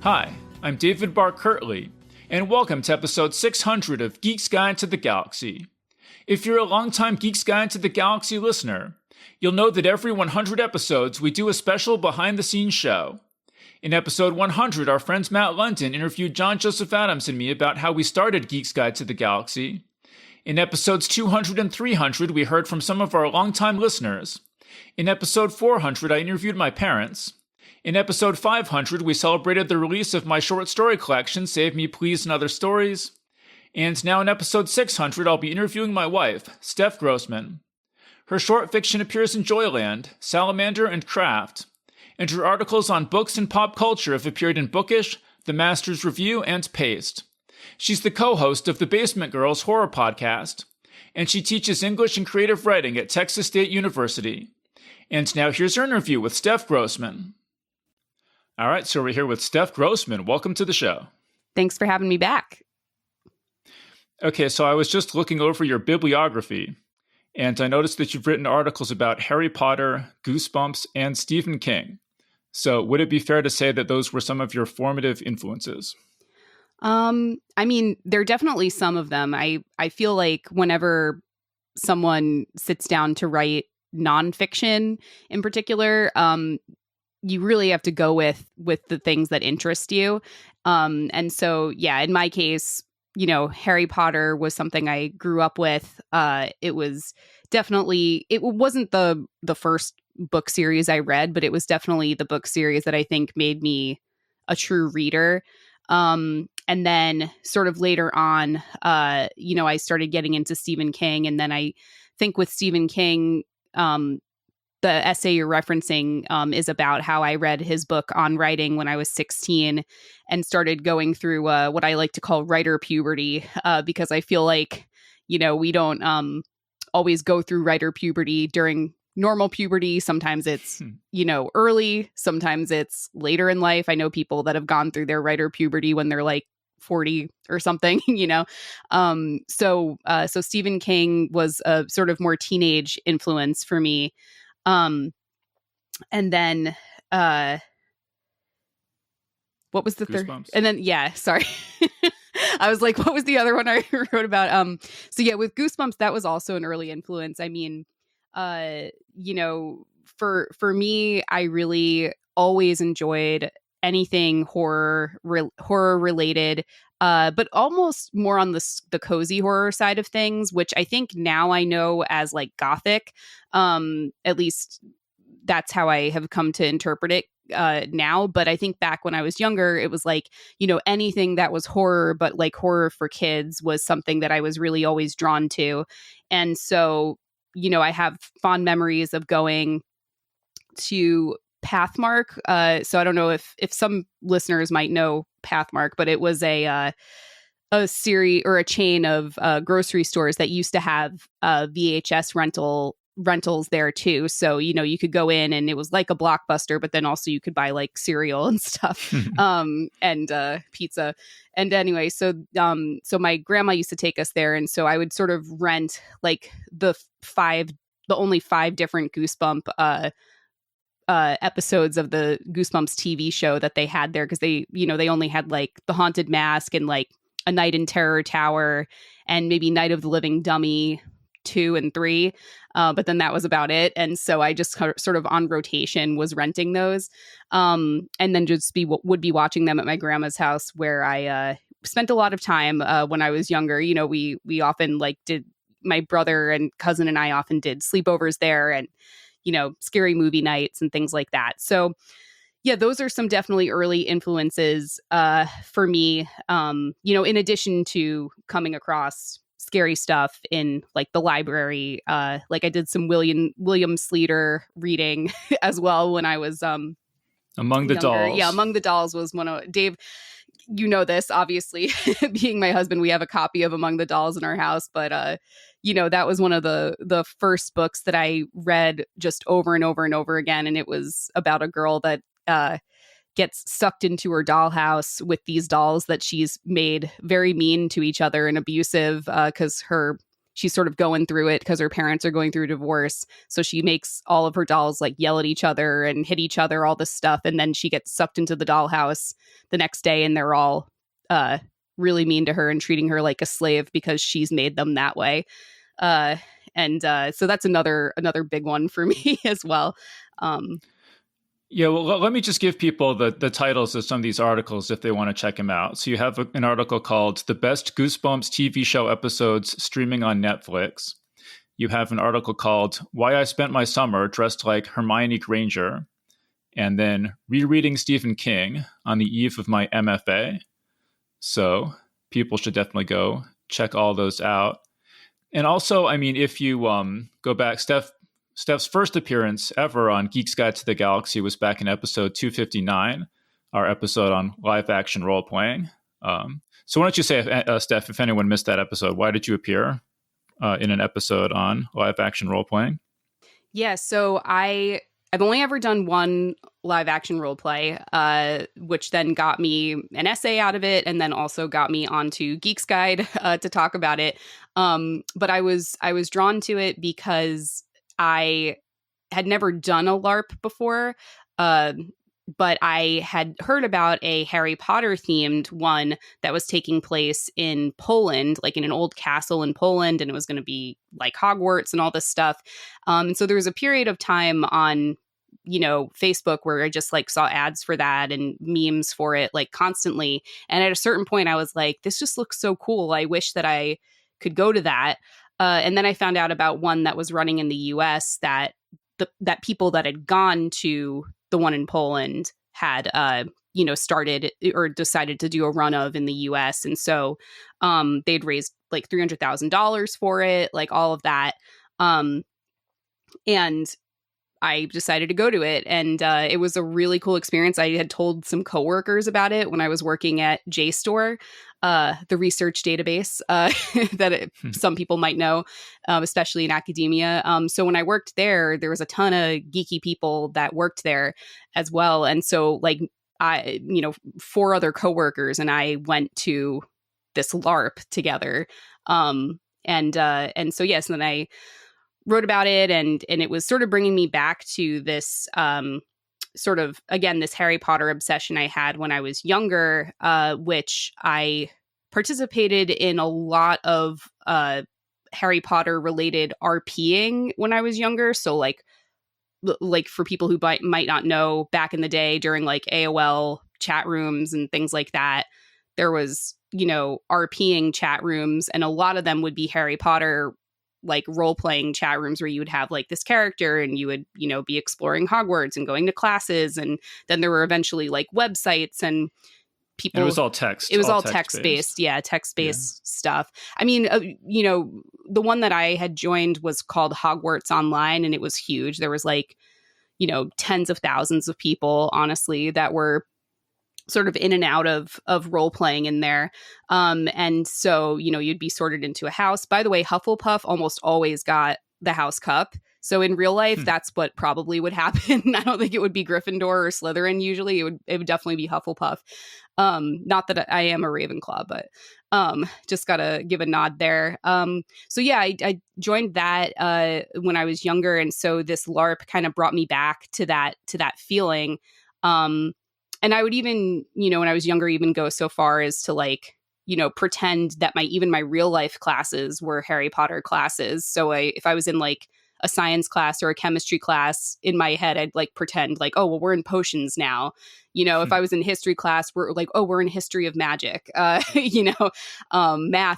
Hi, I'm David Barr Kirtley, and welcome to episode 600 of Geek's Guide to the Galaxy. If you're a longtime Geek's Guide to the Galaxy listener, you'll know that every 100 episodes we do a special behind-the-scenes show. In episode 100, our friends Matt London interviewed John Joseph Adams and me about how we started Geek's Guide to the Galaxy. In episodes 200 and 300, we heard from some of our longtime listeners. In episode 400, I interviewed my parents. In episode 500, we celebrated the release of my short story collection, Save Me Please and Other Stories. And now in episode 600, I'll be interviewing my wife, Steph Grossman. Her short fiction appears in Joyland, Salamander, and Craft, and her articles on books and pop culture have appeared in Bookish, The Master's Review, and Paste. She's the co-host of the Basement Girls Horror Podcast, and she teaches English and creative writing at Texas State University. And now here's her interview with Steph Grossman. All right, so we're here with Steph Grossman. Welcome to the show. Thanks for having me back. Okay, so I was just looking over your bibliography, and I noticed that you've written articles about Harry Potter, Goosebumps, and Stephen King. So would it be fair to say that those were some of your formative influences? I mean, there are definitely some of them. I feel like whenever someone sits down to write nonfiction in particular, you really have to go with the things that interest you. And so, yeah, in my case, you know, Harry Potter was something I grew up with. It was definitely, it wasn't the first book series I read, but it was definitely the book series that I think made me a true reader. And then sort of later on, you know, I started getting into Stephen King. And then I think with Stephen King, the essay you're referencing is about how I read his book on writing when I was 16 and started going through what I like to call writer puberty, because I feel like, you know, we don't always go through writer puberty during normal puberty. Sometimes it's, you know, early. Sometimes it's later in life. I know people that have gone through their writer puberty when they're like 40 or something, you know? So Stephen King was a sort of more teenage influence for me. And then, what was the third? And then, yeah, sorry. I was like, what was the other one I wrote about? So yeah, with Goosebumps, that was also an early influence. I mean, you know, for me, I really always enjoyed anything horror related, but almost more on the cozy horror side of things, which I think now I know as like gothic. At least that's how I have come to interpret it now. But I think back when I was younger, it was like, you know, anything that was horror, but like horror for kids was something that I was really always drawn to. And so, you know, I have fond memories of going to Pathmark. So I don't know if some listeners might know Pathmark, but it was a series or a chain of grocery stores that used to have VHS rentals there too. So, you know, you could go in and it was like a Blockbuster, but then also you could buy like cereal and stuff, and pizza. And anyway, so my grandma used to take us there. And so I would sort of rent like the only 5 different Goosebump episodes of the Goosebumps TV show that they had there, because they only had like The Haunted Mask and like A Night in Terror Tower and maybe Night of the Living Dummy 2 and 3, but then that was about it. And so I just sort of on rotation was renting those, and then just would be watching them at my grandma's house, where I spent a lot of time when I was younger. You know, we often my brother and cousin and I often did sleepovers there, and you know, scary movie nights and things like that. So yeah, those are some definitely early influences for me, you know, in addition to coming across scary stuff in like the library. Like I did some William Sleater reading as well when I was Among the younger. Dolls. Yeah, Among the Dolls was one of Dave. You know this, obviously, being my husband, we have a copy of Among the Dolls in our house, but you know, that was one of the first books that I read just over and over and over again. And it was about a girl that gets sucked into her dollhouse with these dolls that she's made very mean to each other and abusive, because her she's sort of going through it because her parents are going through a divorce. So she makes all of her dolls like yell at each other and hit each other, all this stuff. And then she gets sucked into the dollhouse the next day, and they're all really mean to her and treating her like a slave because she's made them that way. So that's another big one for me as well. Yeah, well, let me just give people the titles of some of these articles if they want to check them out. So you have an article called The Best Goosebumps TV Show Episodes Streaming on Netflix. You have an article called Why I Spent My Summer Dressed Like Hermione Granger. And then Rereading Stephen King on the Eve of My MFA. So people should definitely go check all those out. And also, I mean, if you go back, Steph's first appearance ever on Geek's Guide to the Galaxy was back in episode 259, our episode on live action role playing. So why don't you say, Steph, if anyone missed that episode, why did you appear in an episode on live action role playing? Yeah, so I've only ever done one live action role play, which then got me an essay out of it, and then also got me onto Geek's Guide to talk about it. But I was drawn to it because I had never done a LARP before, but I had heard about a Harry Potter themed one that was taking place in Poland, like in an old castle in Poland, and it was going to be like Hogwarts and all this stuff. And so there was a period of time on, Facebook where I just like saw ads for that and memes for it like constantly. And at a certain point I was like, this just looks so cool. I wish that I could go to that. And then I found out about one that was running in the US that that people that had gone to the one in Poland had, started or decided to do a run of in the US. And so they'd raised like $300,000 for it, like all of that. And I decided to go to it, and it was a really cool experience. I had told some coworkers about it when I was working at JSTOR, the research database some people might know, especially in academia. So when I worked there was a ton of geeky people that worked there as well. And so like I, 4 other coworkers and I went to this LARP together. And so, yes, and then I wrote about it, and it was sort of bringing me back to this sort of, again, this Harry Potter obsession I had when I was younger, which I participated in a lot of Harry Potter related RPing when I was younger. So like for people who might not know, back in the day during like AOL chat rooms and things like that, there was, RPing chat rooms, and a lot of them would be Harry Potter like role-playing chat rooms where you would have like this character and you would, be exploring Hogwarts and going to classes. And then there were eventually like websites and people. And it was all text. It was all text-based. Yeah, text-based stuff. I mean, the one that I had joined was called Hogwarts Online, and it was huge. There was like, tens of thousands of people, honestly, that were sort of in and out of role playing in there. And so, you'd be sorted into a house. By the way, Hufflepuff almost always got the house cup. So in real life, that's what probably would happen. I don't think it would be Gryffindor or Slytherin. Usually it would definitely be Hufflepuff. Not that I am a Ravenclaw, but just gotta give a nod there. So yeah, I joined that when I was younger. And so this LARP kind of brought me back to that feeling. And I would even, when I was younger, even go so far as to like, pretend that my real life classes were Harry Potter classes. So if I was in like a science class or a chemistry class, in my head, I'd like pretend like, oh, well, we're in potions now. If I was in history class, we're like, oh, we're in history of magic. Math,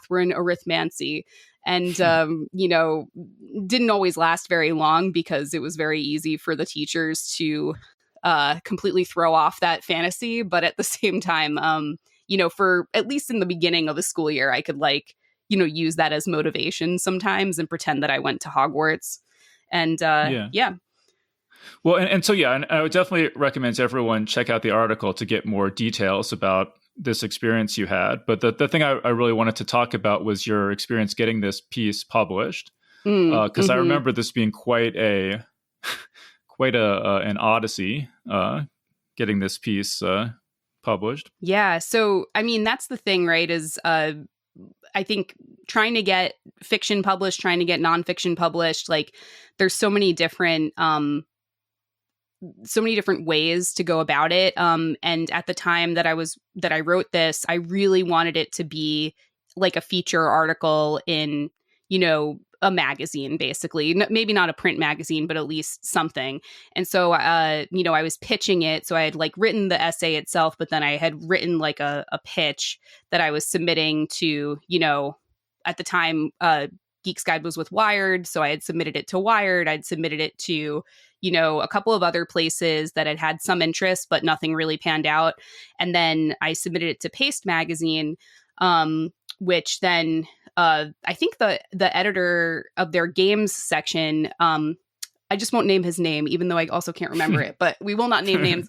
we're in arithmancy. And, didn't always last very long because it was very easy for the teachers to completely throw off that fantasy. But at the same time, for at least in the beginning of the school year, I could like, use that as motivation sometimes and pretend that I went to Hogwarts. And yeah. Well, and so, yeah, and I would definitely recommend everyone check out the article to get more details about this experience you had. But the thing I really wanted to talk about was your experience getting this piece published. Because I remember this being quite an odyssey, getting this piece published. Yeah. So, I mean, that's the thing, right? Is I think trying to get fiction published, trying to get nonfiction published. Like there's so many different ways to go about it. And at the time that I wrote this, I really wanted it to be like a feature article in, a magazine, basically. Maybe not a print magazine, but at least something. And so, I was pitching it. So I had like written the essay itself, but then I had written like a pitch that I was submitting to, at the time, Geek's Guide was with Wired. So I had submitted it to Wired. I'd submitted it to, a couple of other places that had some interest, but nothing really panned out. And then I submitted it to Paste Magazine, which then I think the editor of their games section, I just won't name his name, even though I also can't remember it, but we will not name names.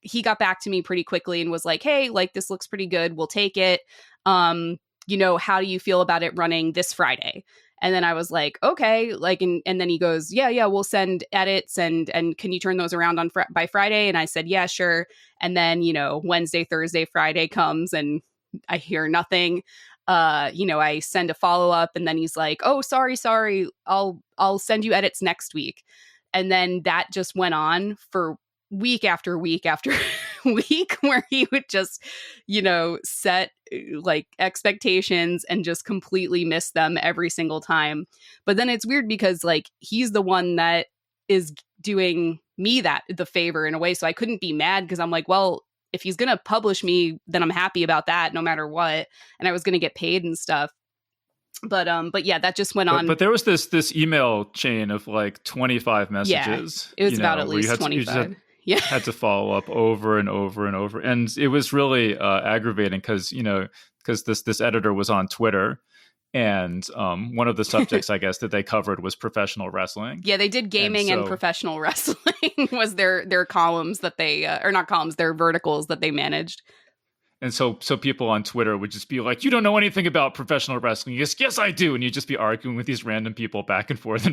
He got back to me pretty quickly and was like, hey, like this looks pretty good. We'll take it. How do you feel about it running this Friday? And then I was like, okay, like, and then he goes, yeah, we'll send edits and can you turn those around by Friday? And I said, yeah, sure. And then, Wednesday, Thursday, Friday comes and I hear nothing. I send a follow-up and then he's like, oh, sorry. I'll send you edits next week. And then that just went on for week after week after week where he would just, set like expectations and just completely miss them every single time. But then it's weird because like he's the one that is doing me the favor in a way. So I couldn't be mad because I'm like, well, if he's going to publish me, then I'm happy about that no matter what. And I was going to get paid and stuff. But yeah, that just went on. But there was this email chain of like 25 messages. Yeah, it was about at least 25. Yeah, had to follow up over and over and over, and it was really aggravating because this editor was on Twitter, and one of the subjects I guess that they covered was professional wrestling. Yeah, they did gaming and professional wrestling was their columns that they or not columns, their verticals that they managed. And so people on Twitter would just be like, you don't know anything about professional wrestling. Yes, I do. And you'd just be arguing with these random people back and forth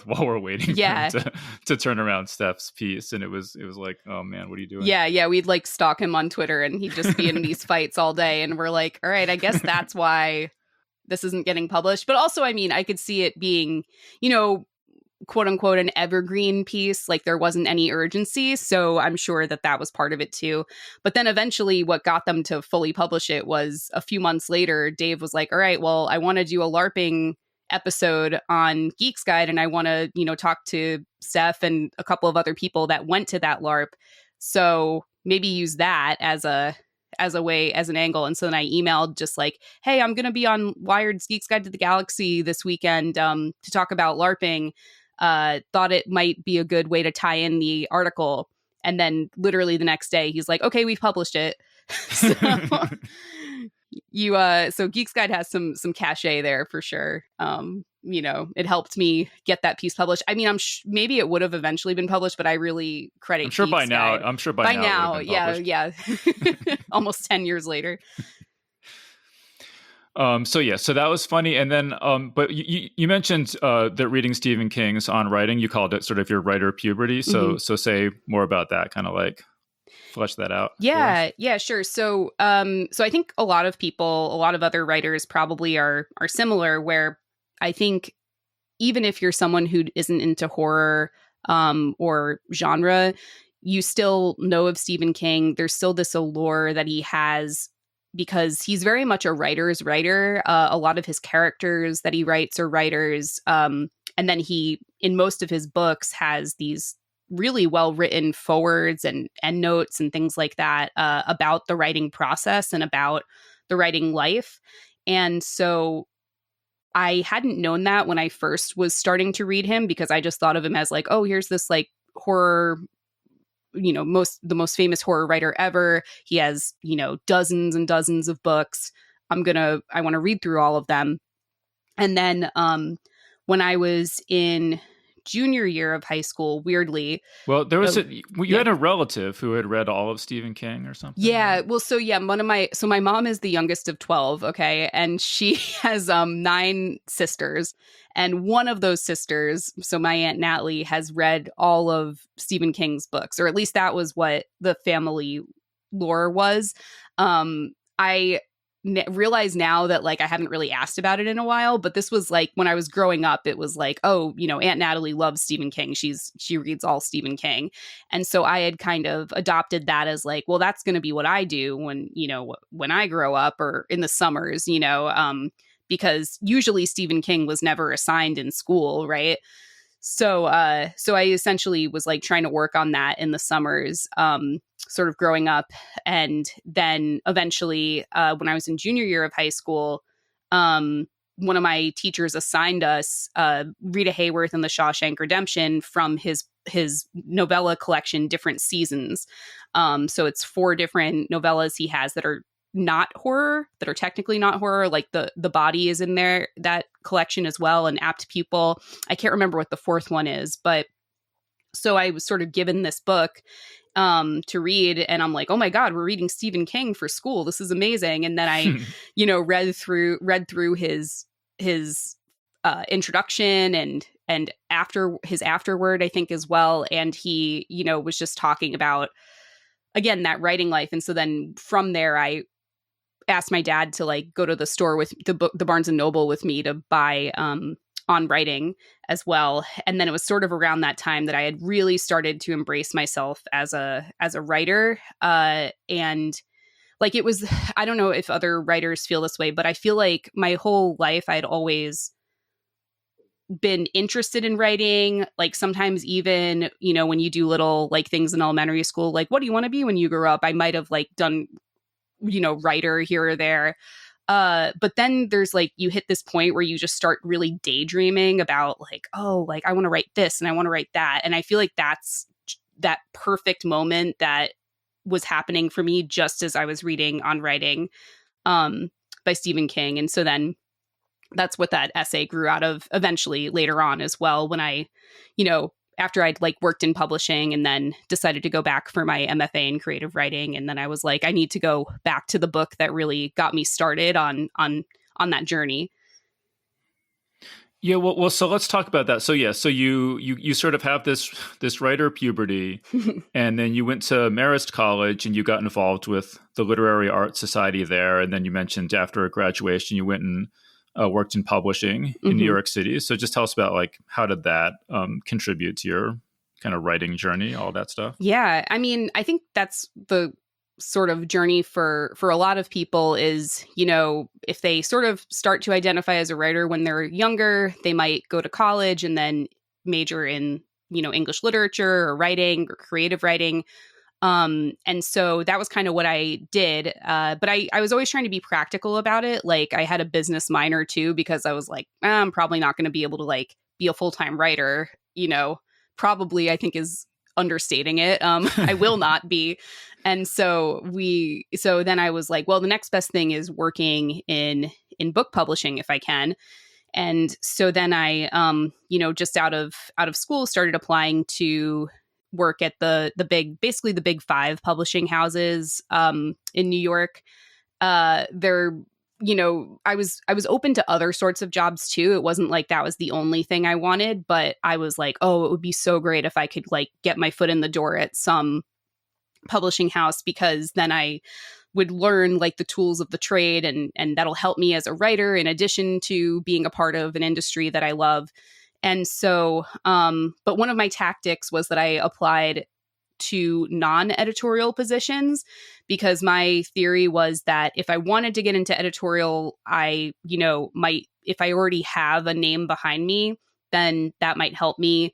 while we're waiting for him to turn around Steph's piece. And it was like, oh man, what are you doing? Yeah. We'd like stalk him on Twitter and he'd just be in these fights all day. And we're like, all right, I guess that's why this isn't getting published. But also, I mean, I could see it being, quote unquote, an evergreen piece. Like there wasn't any urgency. So I'm sure that was part of it too. But then eventually what got them to fully publish it was a few months later, Dave was like, all right, well, I want to do a LARPing episode on Geek's Guide. And I want to, talk to Steph and a couple of other people that went to that LARP. So maybe use that as an angle. And so then I emailed just like, hey, I'm going to be on Wired's Geek's Guide to the Galaxy this weekend to talk about LARPing. Thought it might be a good way to tie in the article. And then literally the next day he's like, okay, we've published it. So Geek's Guide has some cachet there for sure. It helped me get that piece published. I mean, maybe it would have eventually been published, but I really credit Geek's Guide. I'm sure by now. Yeah. Almost 10 years later. So that was funny. And then, but you mentioned that reading Stephen King's On Writing, you called it sort of your writer puberty. So say more about that, kind of like flesh that out. Yeah, sure. So I think a lot of other writers probably are similar, where I think even if you're someone who isn't into horror or genre, you still know of Stephen King. There's still this allure that he has, because he's very much a writer's writer. A lot of his characters that he writes are writers. And then he, in most of his books, has these really well-written forwards and notes and things like that about the writing process and about the writing life. And so I hadn't known that when I first was starting to read him, because I just thought of him as like, oh, here's this like horror, the most famous horror writer ever. He has, dozens and dozens of books. I want to read through all of them. And then when I was in junior year of high school, weirdly. Well, there was you had a relative who had read all of Stephen King or something. Yeah. Well, my mom is the youngest of 12. Okay. And she has 9 sisters. And one of those sisters, so my Aunt Natalie, has read all of Stephen King's books, or at least that was what the family lore was. I realize now that like I haven't really asked about it in a while, but this was like when I was growing up, it was like, oh, you know, Aunt Natalie loves Stephen King. She reads all Stephen King. And so I had kind of adopted that as like, well, that's going to be what I do when, you know, when I grow up or in the summers, you know, because usually Stephen King was never assigned in school, right? So I essentially was like trying to work on that in the summers, sort of growing up. And then eventually, when I was in junior year of high school, one of my teachers assigned us Rita Hayworth and the Shawshank Redemption from his novella collection, Different Seasons. So it's 4 different novellas he has that are not horror, that are technically not horror. Like the Body is in there, that collection as well, and Apt Pupil. I can't remember what the 4th one is, but so I was sort of given this book to read, and I'm like, oh my God, we're reading Stephen King for school. This is amazing. And then I, you know, read through his introduction and after his afterword, I think, as well. And he, you know, was just talking about, again, that writing life. And so then from there, I asked my dad to like go to the store with the Barnes and Noble with me to buy On Writing as well. And then it was sort of around that time that I had really started to embrace myself as a writer. And like, it was, I don't know if other writers feel this way, but I feel like my whole life I'd always been interested in writing. Like sometimes even, you know, when you do little like things in elementary school, like, what do you want to be when you grow up? I might have like done, you know, writer here or there. But then there's like, you hit this point where you just start really daydreaming about like, oh, like I want to write this and I want to write that. And I feel like that's that perfect moment that was happening for me just as I was reading On Writing by Stephen King. And so then that's what that essay grew out of eventually later on as well, when I, you know, after I'd like worked in publishing and then decided to go back for my MFA in creative writing. And then I was like, I need to go back to the book that really got me started on that journey. Yeah, well, so let's talk about that. So yeah, so you sort of have this writer puberty, and then you went to Marist College and you got involved with the Literary Arts Society there. And then you mentioned after graduation, you went and worked in publishing in New York City. So just tell us about like, how did that contribute to your kind of writing journey, all that stuff? Yeah, I mean, I think that's the sort of journey for a lot of people is, you know, if they sort of start to identify as a writer when they're younger, they might go to college and then major in, you know, English literature or writing or creative writing. And so that was kind of what I did. But I was always trying to be practical about it. Like I had a business minor too, because I was like, I'm probably not going to be able to like be a full-time writer, you know, probably I think is understating it. I will not be. And so then I was like, well, the next best thing is working in book publishing if I can. And so then I, you know, just out of school started applying to work at basically the big 5 publishing houses in New York. They're, you know, I was open to other sorts of jobs too. It wasn't like that was the only thing I wanted, but I was like, oh, it would be so great if I could like get my foot in the door at some publishing house, because then I would learn like the tools of the trade and that'll help me as a writer in addition to being a part of an industry that I love. And so, but one of my tactics was that I applied to non-editorial positions, because my theory was that if I wanted to get into editorial, I, you know, might, if I already have a name behind me, then that might help me.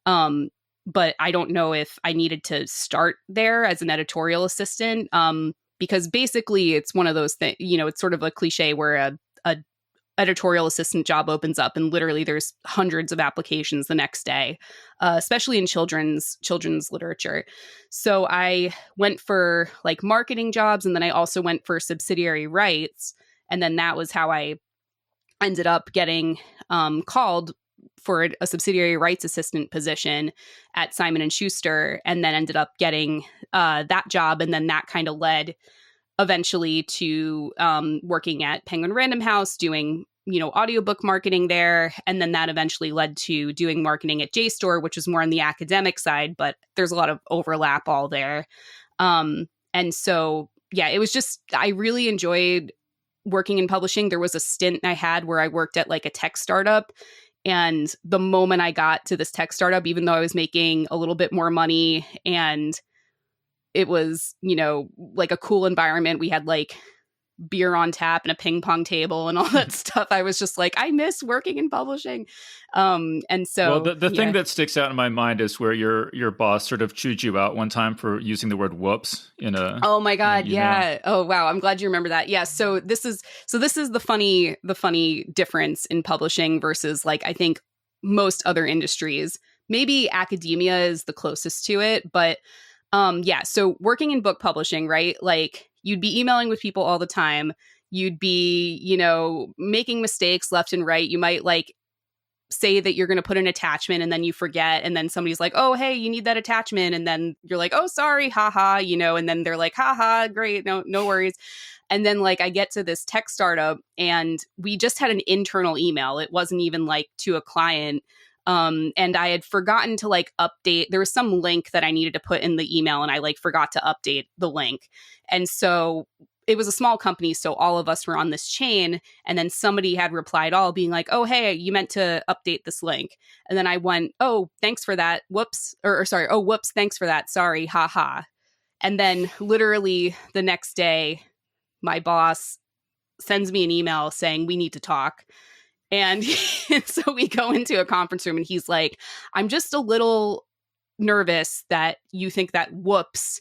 But I don't know if I needed to start there as an editorial assistant, because basically it's one of those things, you know, it's sort of a cliche where a editorial assistant job opens up and literally there's hundreds of applications the next day, especially in children's literature. So I went for like marketing jobs, and then I also went for subsidiary rights. And then that was how I ended up getting called for a subsidiary rights assistant position at Simon & Schuster, and then ended up getting that job. And then that kind of led eventually to working at Penguin Random House, doing, you know, audiobook marketing there. And then that eventually led to doing marketing at JSTOR, which was more on the academic side, but there's a lot of overlap all there. And so yeah, it was just, I really enjoyed working in publishing. There was a stint I had where I worked at like a tech startup. And the moment I got to this tech startup, even though I was making a little bit more money and it was, you know, like a cool environment, we had like beer on tap and a ping pong table and all that stuff. I was just like, I miss working in publishing. And so, well, the thing that sticks out in my mind is where your boss sort of chewed you out one time for using the word "whoops" in a. Oh my God, yeah. Oh wow, I'm glad you remember that. Yeah. So this is the funny difference in publishing versus like I think most other industries. Maybe academia is the closest to it, but yeah. So working in book publishing, right? Like you'd be emailing with people all the time. You'd be, you know, making mistakes left and right. You might like say that you're going to put an attachment and then you forget. And then somebody's like, oh, hey, you need that attachment. And then you're like, oh, sorry, haha, you know, and then they're like, haha, great. No worries. And then like I get to this tech startup and we just had an internal email. It wasn't even like to a client. And I had forgotten to like update. There was some link that I needed to put in the email and I like forgot to update the link. And so it was a small company. So all of us were on this chain. And then somebody had replied all being like, oh, hey, you meant to update this link. And then I went, oh, thanks for that. Whoops. Or sorry. Oh, whoops. Thanks for that. Sorry. Ha. And then literally the next day, my boss sends me an email saying we need to talk. And so we go into a conference room and he's like, I'm just a little nervous that you think that whoops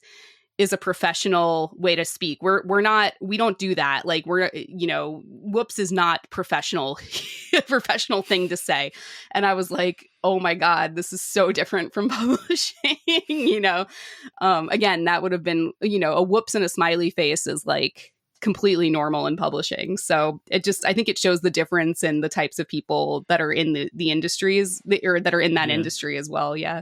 is a professional way to speak. We don't do that. Like whoops is not professional, professional thing to say. And I was like, oh my God, this is so different from publishing, you know? Again, that would have been, you know, a whoops and a smiley face is like completely normal in publishing. So I think it shows the difference in the types of people that are in the industries or that are in that industry as well. Yeah.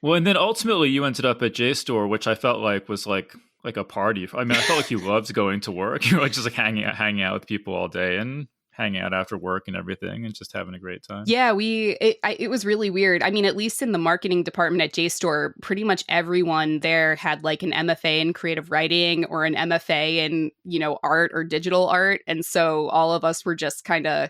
Well, and then ultimately you ended up at JSTOR, which I felt like was like a party. I mean, I felt like you loved going to work. You were like just like hanging out with people all day and hanging out after work and everything and just having a great time. Yeah, it was really weird. I mean, at least in the marketing department at JSTOR, pretty much everyone there had like an MFA in creative writing or an MFA in, you know, art or digital art. And so all of us were just kind of,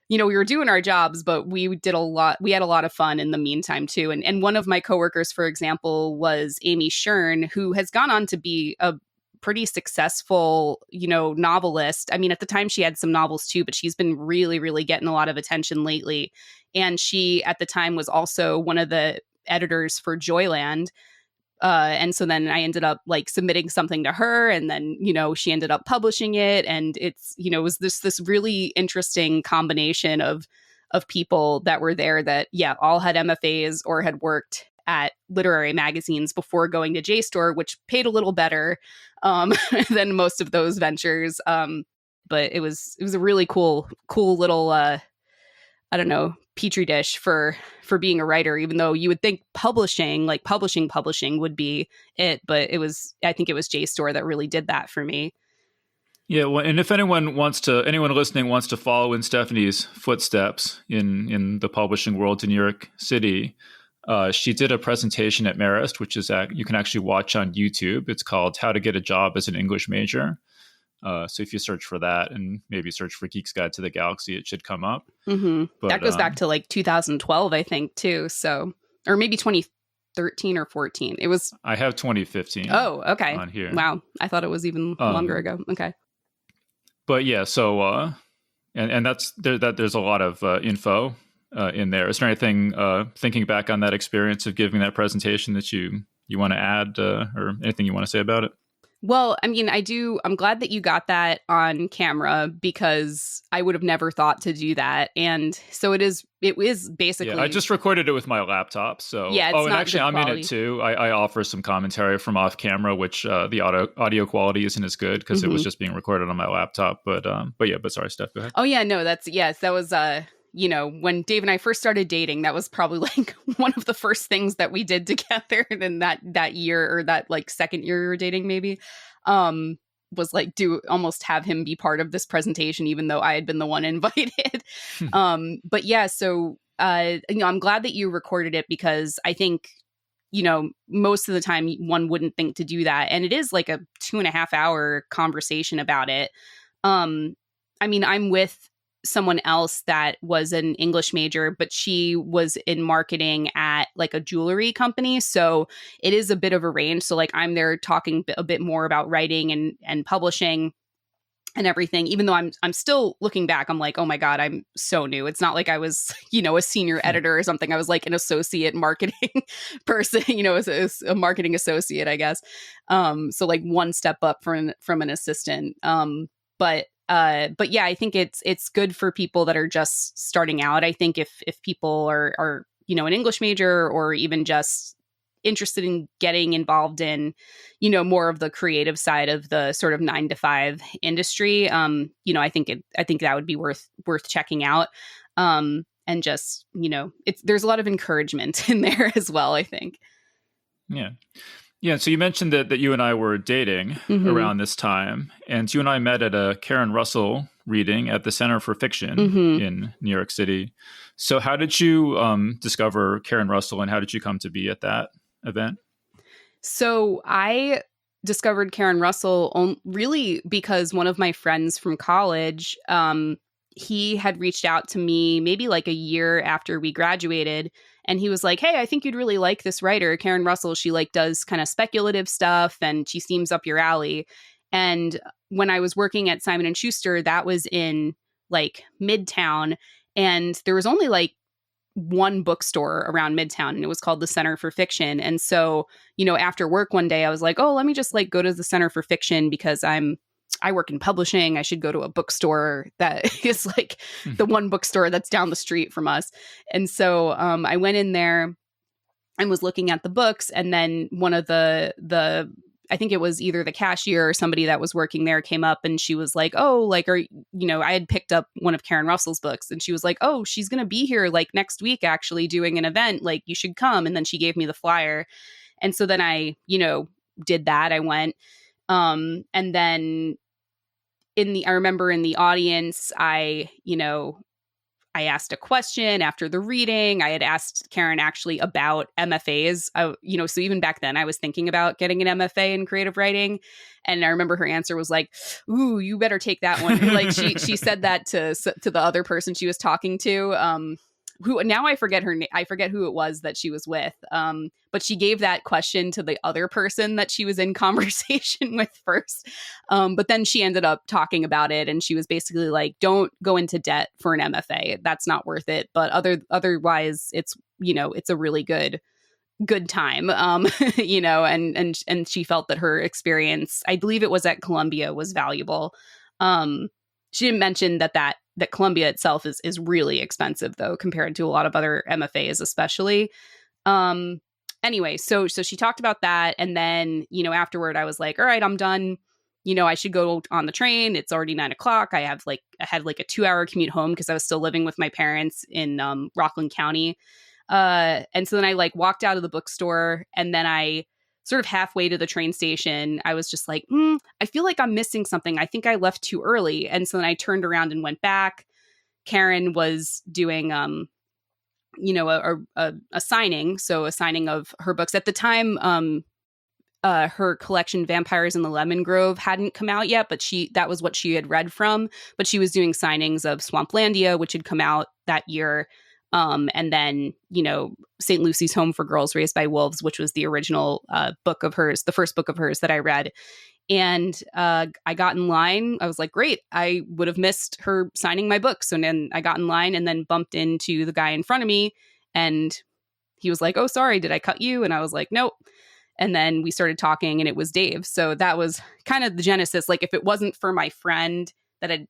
you know, we were doing our jobs, but we had a lot of fun in the meantime too. And one of my coworkers, for example, was Amy Shern, who has gone on to be a pretty successful, you know, novelist. I mean, at the time she had some novels too, but she's been really, really getting a lot of attention lately. And she, at the time, was also one of the editors for Joyland. And so then I ended up like submitting something to her and then, you know, she ended up publishing it. And it's, you know, it was this really interesting combination of people that were there that, yeah, all had MFAs or had worked at literary magazines before going to JSTOR, which paid a little better than most of those ventures. But it was a really cool little, I don't know, petri dish for being a writer, even though you would think publishing would be it. But I think it was JSTOR that really did that for me. Yeah, well, and if anyone listening wants to follow in Stephanie's footsteps in the publishing world in New York City, she did a presentation at Marist, which is you can actually watch on YouTube. It's called "How to Get a Job as an English Major." So if you search for that and maybe search for Geek's Guide to the Galaxy, it should come up. Mm-hmm. But, that goes back to like 2012, I think, too. So, or maybe 2013 or 14. It was. I have 2015. Oh, okay. On here. Wow, I thought it was even longer ago. Okay. But yeah, so and there's a lot of info in there. Is there anything thinking back on that experience of giving that presentation that you want to add or anything you want to say about it? Well, I mean, I'm glad that you got that on camera because I would have never thought to do that. And so it is basically. Yeah, I just recorded it with my laptop. So yeah, it's and actually I'm in it too. I offer some commentary from off camera, which the audio quality isn't as good because it was just being recorded on my laptop. But sorry, Steph, go ahead. Oh yeah, no, that was you know, when Dave and I first started dating, that was probably like one of the first things that we did together in that year or that like second year we were dating maybe, was like almost have him be part of this presentation, even though I had been the one invited. But yeah, so, you know, I'm glad that you recorded it because I think most of the time one wouldn't think to do that. And it is like a 2.5-hour conversation about it. I mean, I'm with someone else that was an English major, but she was in marketing at like a jewelry company. So it is a bit of a range. So like I'm there talking a bit more about writing and publishing and everything, even though I'm still looking back, I'm like, oh my God, I'm so new. It's not like I was, a senior editor or something. I was like an associate marketing person, as a marketing associate, I guess. So like one step up from an assistant. But yeah, I think it's good for people that are just starting out. I think if people are an English major or even just interested in getting involved in, more of the creative side of the sort of 9-to-5 industry, I think that would be worth checking out. And just, there's a lot of encouragement in there as well, I think. Yeah. Yeah, so you mentioned that you and I were dating around this time, and you and I met at a Karen Russell reading at the Center for Fiction in New York City. So how did you discover Karen Russell, and how did you come to be at that event? So I discovered Karen Russell really because one of my friends from college, he had reached out to me maybe like a year after we graduated. And he was like, hey, I think you'd really like this writer, Karen Russell. She like does kind of speculative stuff and she seems up your alley. And when I was working at Simon & Schuster, that was in like Midtown. And there was only like one bookstore around Midtown, and it was called the Center for Fiction. And so, after work one day, I was like, oh, let me just like go to the Center for Fiction because I work in publishing. I should go to a bookstore that is like the one bookstore that's down the street from us. And so I went in there and was looking at the books. And then one of the I think it was either the cashier or somebody that was working there came up and she was like, oh, like, I had picked up one of Karen Russell's books and she was like, oh, she's going to be here like next week, actually doing an event. Like you should come. And then she gave me the flyer. And so then I, did that. I went. And then I remember in the audience, I asked a question after the reading. I had asked Karen actually about MFAs, so even back then I was thinking about getting an MFA in creative writing. And I remember her answer was like, ooh, you better take that one. Like she said that to the other person she was talking to, who now I forget her name. I forget who it was that she was with. But she gave that question to the other person that she was in conversation with first. But then she ended up talking about it. And she was basically like, don't go into debt for an MFA. That's not worth it. But otherwise it's, it's a really good time. And she felt that her experience, I believe it was at Columbia, was valuable. She didn't mention that Columbia itself is really expensive though, compared to a lot of other MFAs, especially. Anyway, so she talked about that. And then, afterward I was like, all right, I'm done. I should go on the train. It's already 9:00. I had like a 2-hour commute home because I was still living with my parents in Rockland County. And so then I like walked out of the bookstore, and then I sort of halfway to the train station, I was just like, I feel like I'm missing something. I think I left too early. And so then I turned around and went back. Karen was doing, a signing. So a signing of her books. At the time, her collection, Vampires in the Lemon Grove, hadn't come out yet, but that was what she had read from. But she was doing signings of Swamplandia, which had come out that year. And then, St. Lucy's Home for Girls Raised by Wolves, which was the original book of hers, the first book of hers that I read. And I got in line. I was like, great, I would have missed her signing my book. So then I got in line and then bumped into the guy in front of me. And he was like, oh, sorry, did I cut you? And I was like, nope. And then we started talking and it was Dave. So that was kind of the genesis. Like if it wasn't for my friend if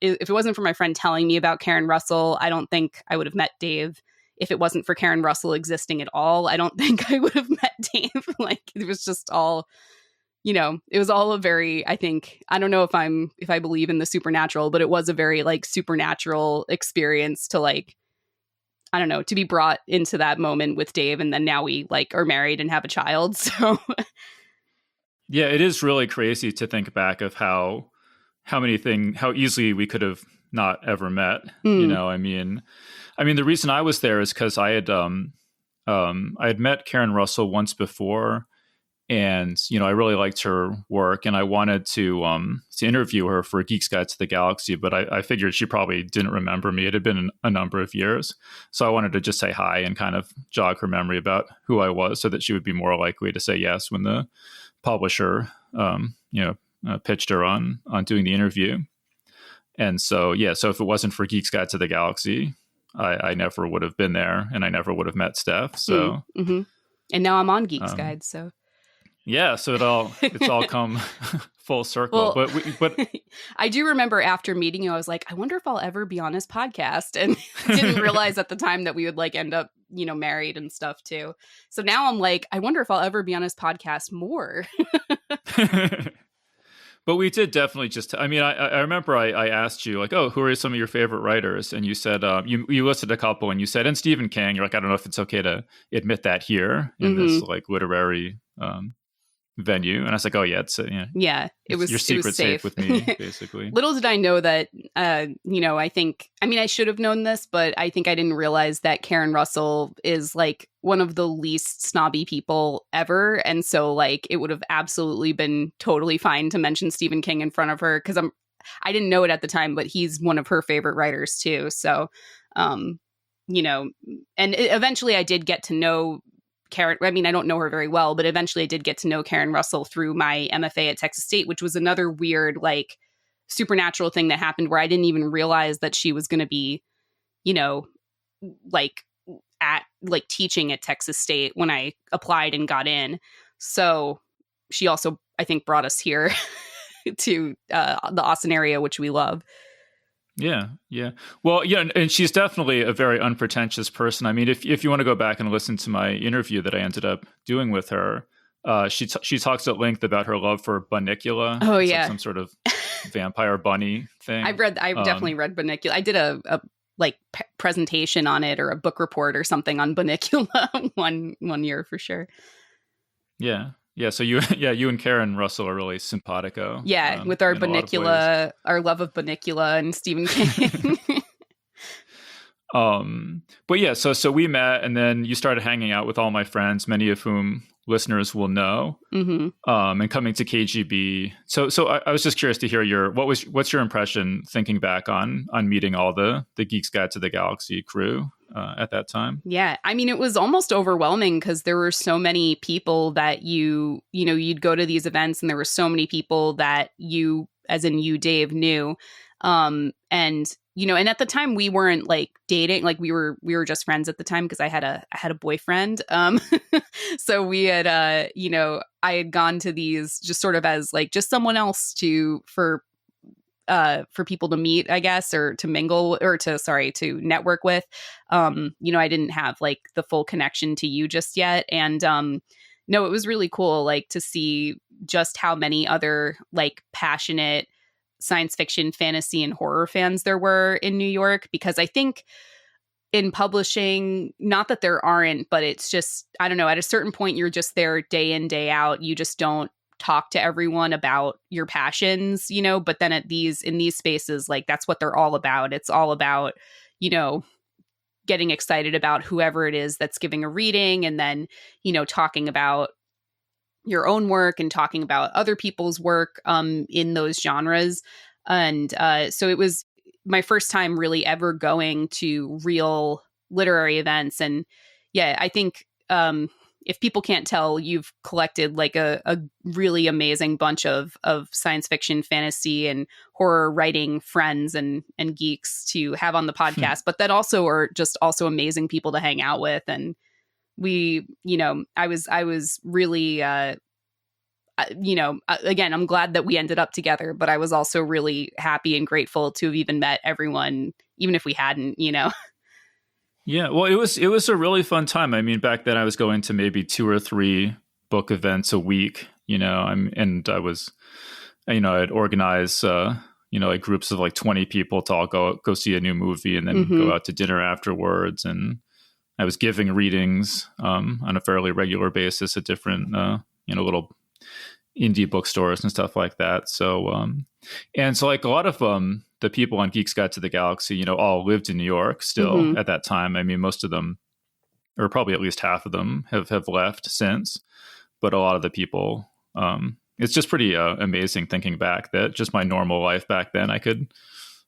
it wasn't for my friend telling me about Karen Russell, I don't think I would have met Dave. If it wasn't for Karen Russell existing at all, I don't think I would have met Dave. Like it was just all, it was all a very, I don't know if I believe in the supernatural, but it was a very like supernatural experience to like, I don't know, to be brought into that moment with Dave. And then now we like are married and have a child. So yeah, it is really crazy to think back of how easily we could have not ever met. I mean, the reason I was there is because I had I had met Karen Russell once before, and I really liked her work, and I wanted to interview her for Geek's Guide to the Galaxy, but I figured she probably didn't remember me. It had been a number of years, so I wanted to just say hi and kind of jog her memory about who I was, so that she would be more likely to say yes when the publisher pitched her on doing the interview. And so so if it wasn't for Geek's Guide to the Galaxy, I never would have been there, and I never would have met Steph. So and now I'm on Geek's Guide, so yeah, so it's all come full circle. Well, but I do remember after meeting you, I was like, I wonder if I'll ever be on his podcast, and didn't realize at the time that we would like end up, married and stuff too. So now I'm like, I wonder if I'll ever be on his podcast more. But we did definitely I remember I asked you, like, oh, who are some of your favorite writers? And you said, you listed a couple, and you said, and Stephen King. You're like, I don't know if it's okay to admit that here in this like literary venue. And I was like, oh yeah, it's it was your secret's safe with me, basically. Little did I know that I should have known this, but I think I didn't realize that Karen Russell is like one of the least snobby people ever, and so like it would have absolutely been totally fine to mention Stephen King in front of her, because I didn't know it at the time, but he's one of her favorite writers too. So and eventually I did get to know Karen. I mean, I don't know her very well, but eventually I did get to know Karen Russell through my MFA at Texas State, which was another weird, like, supernatural thing that happened where I didn't even realize that she was going to be, teaching at Texas State when I applied and got in. So she also, I think, brought us here to the Austin area, which we love. Yeah. Well, yeah, and she's definitely a very unpretentious person. I mean, if you want to go back and listen to my interview that I ended up doing with her, she talks at length about her love for Bunnicula. Oh, it's yeah, like some sort of vampire bunny thing. I've definitely read Bunnicula. I did a presentation on it, or a book report or something on Bunnicula one year for sure. Yeah, so you and Karen Russell are really simpatico. Yeah, with our Bunnicula, our love of Bunnicula and Stephen King. But yeah, so we met, and then you started hanging out with all my friends, many of whom listeners will know, and coming to KGB. So I was just curious to hear what's your impression thinking back on meeting all the Geek's Guide to the Galaxy crew at that time? Yeah, I mean, it was almost overwhelming because there were so many people that you'd go to these events, and there were so many people that you, as in you, Dave, knew, and at the time we weren't like dating, like we were just friends at the time, because I had a boyfriend. So we had, I had gone to these just sort of as like just someone else for people to meet, I guess, or to mingle, or to network with. I didn't have like the full connection to you just yet. And, no, it was really cool, like, to see just how many other like passionate science fiction, fantasy, and horror fans there were in New York, because I think in publishing, not that there aren't, but it's just, I don't know, at a certain point you're just there day in, day out. You just don't talk to everyone about your passions, but then in these spaces, like, that's what they're all about. It's all about, getting excited about whoever it is that's giving a reading, and then, talking about your own work and talking about other people's work in those genres. And so it was my first time really ever going to real literary events. And yeah, I think if people can't tell, you've collected like a really amazing bunch of science fiction, fantasy, and horror writing friends and geeks to have on the podcast, but that also are just also amazing people to hang out with. And we, I was really, again, I'm glad that we ended up together, but I was also really happy and grateful to have even met everyone, even if we hadn't, Yeah, well, it was a really fun time. I mean, back then I was going to maybe 2 or 3 book events a week, and I was, I'd organize, like groups of like 20 people to all go see a new movie, and then go out to dinner afterwards. And I was giving readings on a fairly regular basis at different, little indie bookstores and stuff like that. So, so like a lot of the people on Geek's Guide to the Galaxy, all lived in New York still at that time. I mean, most of them or probably at least half of them have left since. But a lot of the people, it's just pretty amazing thinking back that just my normal life back then, I could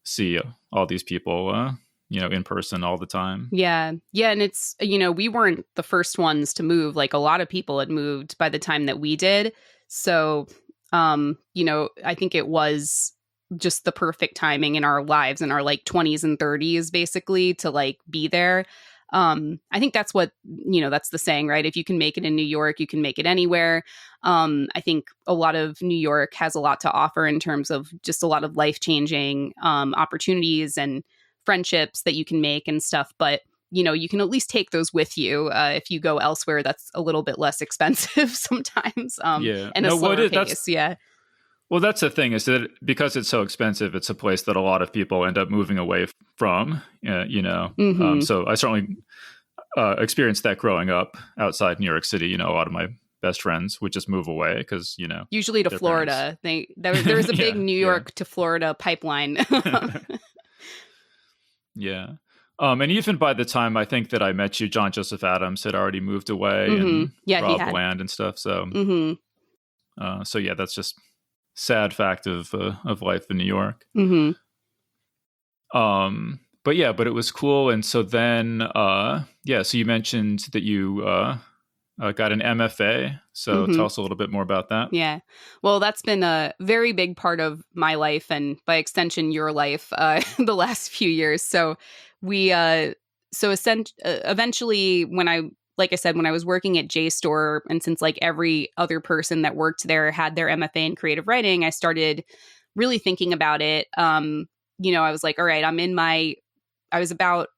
see all these people, in person all the time. Yeah. Yeah. And it's, we weren't the first ones to move. Like a lot of people had moved by the time that we did. So, I think it was just the perfect timing in our lives, in our like 20s and 30s, basically, to like be there. I think that's what, that's the saying, right? If you can make it in New York, you can make it anywhere. I think a lot of New York has a lot to offer in terms of just a lot of life-changing opportunities and friendships that you can make and stuff. But, you can at least take those with you if you go elsewhere that's a little bit less expensive sometimes. And a slower pace. Yeah. Well, that's the thing, is that because it's so expensive, it's a place that a lot of people end up moving away from, So I certainly experienced that growing up outside New York City. A lot of my best friends would just move away because, usually to Florida. There's a big New York to Florida pipeline. Yeah. And even by the time I think that I met you, John Joseph Adams had already moved away and robbed land and stuff. So, that's just sad fact of life in New York. But it was cool. And so then, so you mentioned that you got an MFA. So tell us a little bit more about that. Yeah. Well, that's been a very big part of my life, and by extension, your life, the last few years. So we, eventually like I said, when I was working at JSTOR, and since like every other person that worked there had their MFA in creative writing, I started really thinking about it. I was like, all right, I was about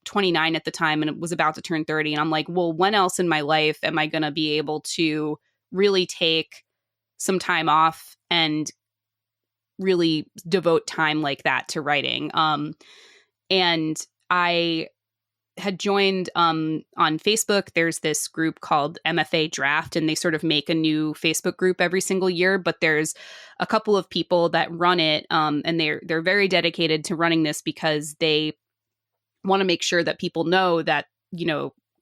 29 at the time and it was about to turn 30. And I'm like, well, when else in my life am I going to be able to really take some time off and really devote time like that to writing? And I had joined on Facebook. There's this group called MFA Draft, and they sort of make a new Facebook group every single year. But there's a couple of people that run it, and they're very dedicated to running this because they want to make sure that people know that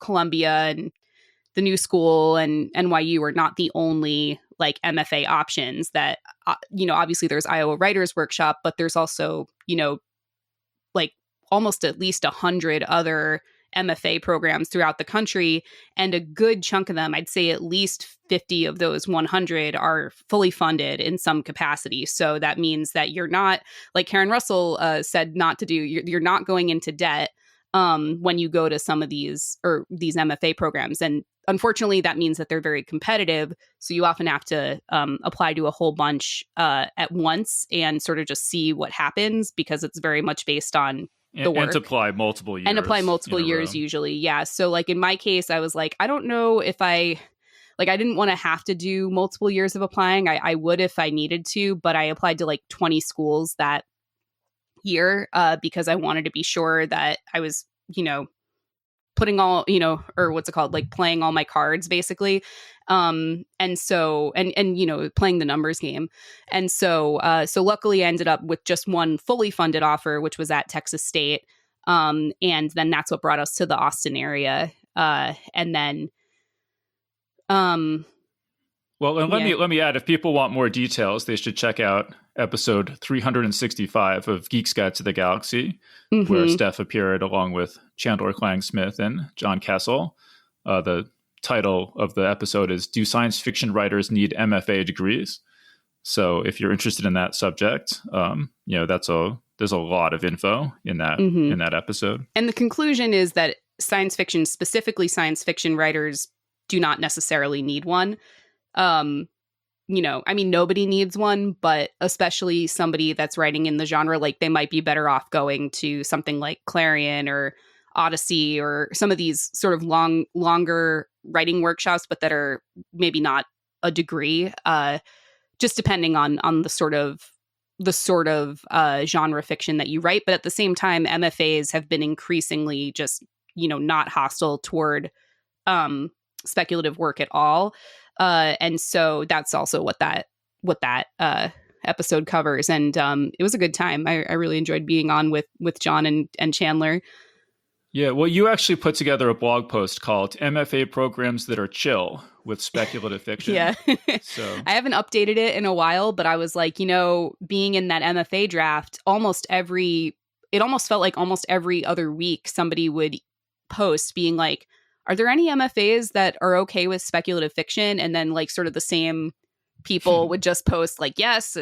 Columbia and the New School and NYU are not the only like MFA options. That obviously there's Iowa Writers Workshop, but there's also like almost at least 100 other MFA programs throughout the country. And a good chunk of them, I'd say at least 50 of those 100 are fully funded in some capacity. So that means that you're not, like Karen Russell said not to do, you're not going into debt when you go to some of these MFA programs. And unfortunately, that means that they're very competitive. So you often have to apply to a whole bunch at once and sort of just see what happens, because it's very much based on the work. And to apply multiple years. And apply multiple years usually, yeah. So like in my case, I was like, I don't know if I didn't want to have to do multiple years of applying. I would if I needed to, but I applied to like 20 schools that year because I wanted to be sure that I was, putting all, or what's it called? Like playing all my cards basically. And so, and playing the numbers game. And so luckily I ended up with just one fully funded offer, which was at Texas State. And then that's what brought us to the Austin area. And then, well, and let me add, if people want more details, they should check out episode 365 of Geek's Guide to the Galaxy, where Steph appeared along with Chandler Klang-Smith and John Kessel. The title of the episode is "Do Science Fiction Writers Need MFA Degrees?" So if you're interested in that subject, there's a lot of info in that episode. And the conclusion is that science fiction, specifically science fiction writers, do not necessarily need one. Nobody needs one, but especially somebody that's writing in the genre, like they might be better off going to something like Clarion or Odyssey or some of these sort of longer writing workshops, but that are maybe not a degree, just depending on the sort of genre fiction that you write. But at the same time, MFAs have been increasingly just, not hostile toward speculative work at all. And so that's also what that episode covers. And it was a good time. I really enjoyed being on with John and Chandler. Yeah, well, you actually put together a blog post called MFA Programs That Are Chill with Speculative Fiction. Yeah. So I haven't updated it in a while, but I was like, being in that MFA draft, it almost felt like almost every other week somebody would post being like, are there any MFAs that are okay with speculative fiction? And then like sort of the same people would just post like, yes,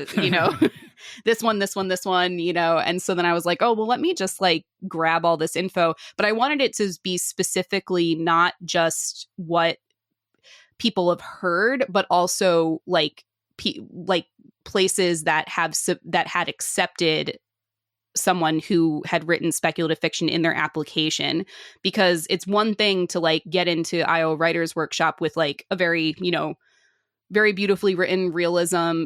this one, and so then I was like, oh, well, let me just like grab all this info. But I wanted it to be specifically not just what people have heard, but also like places that had accepted someone who had written speculative fiction in their application, because it's one thing to like get into IO Writers Workshop with like a very, very beautifully written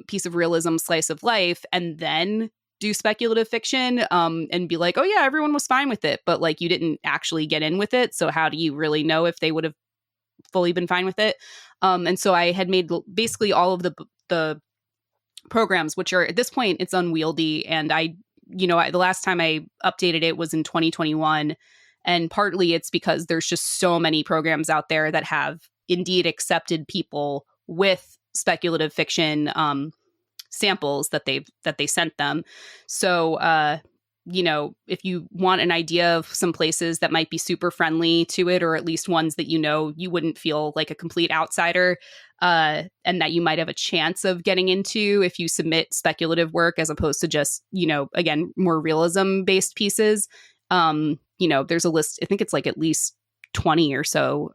piece of realism, slice of life, and then do speculative fiction and be like, oh yeah, everyone was fine with it, but like you didn't actually get in with it. So how do you really know if they would have fully been fine with it? And so I had made basically all of the programs, which are at this point it's unwieldy. And the last time I updated it was in 2021. And partly it's because there's just so many programs out there that have indeed accepted people with speculative fiction samples that they sent them. So, if you want an idea of some places that might be super friendly to it, or at least ones that you wouldn't feel like a complete outsider, and that you might have a chance of getting into if you submit speculative work as opposed to just, again, more realism-based pieces, there's a list. I think it's like at least 20 or so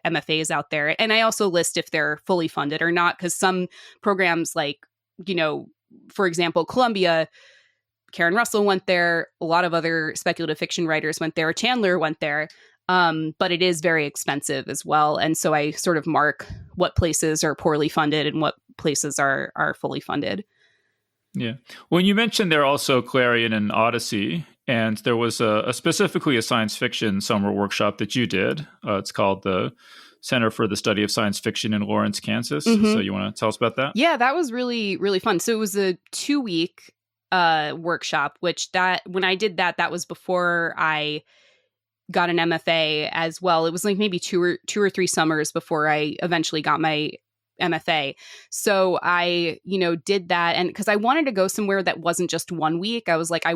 MFAs out there. And I also list if they're fully funded or not, because some programs like, for example, Columbia, Karen Russell went there. A lot of other speculative fiction writers went there. Chandler went there. But it is very expensive as well. And so I sort of mark what places are poorly funded and what places are fully funded. Yeah. Well, you mentioned there also Clarion and Odyssey, and there was specifically a science fiction summer workshop that you did. It's called the Center for the Study of Science Fiction in Lawrence, Kansas. Mm-hmm. So you want to tell us about that? Yeah, that was really, really fun. So it was a 2-week workshop, which when I did that was before I got an MFA as well. It was like maybe two or three summers before I eventually got my MFA. So I, did that. And because I wanted to go somewhere that wasn't just 1 week, I was like, I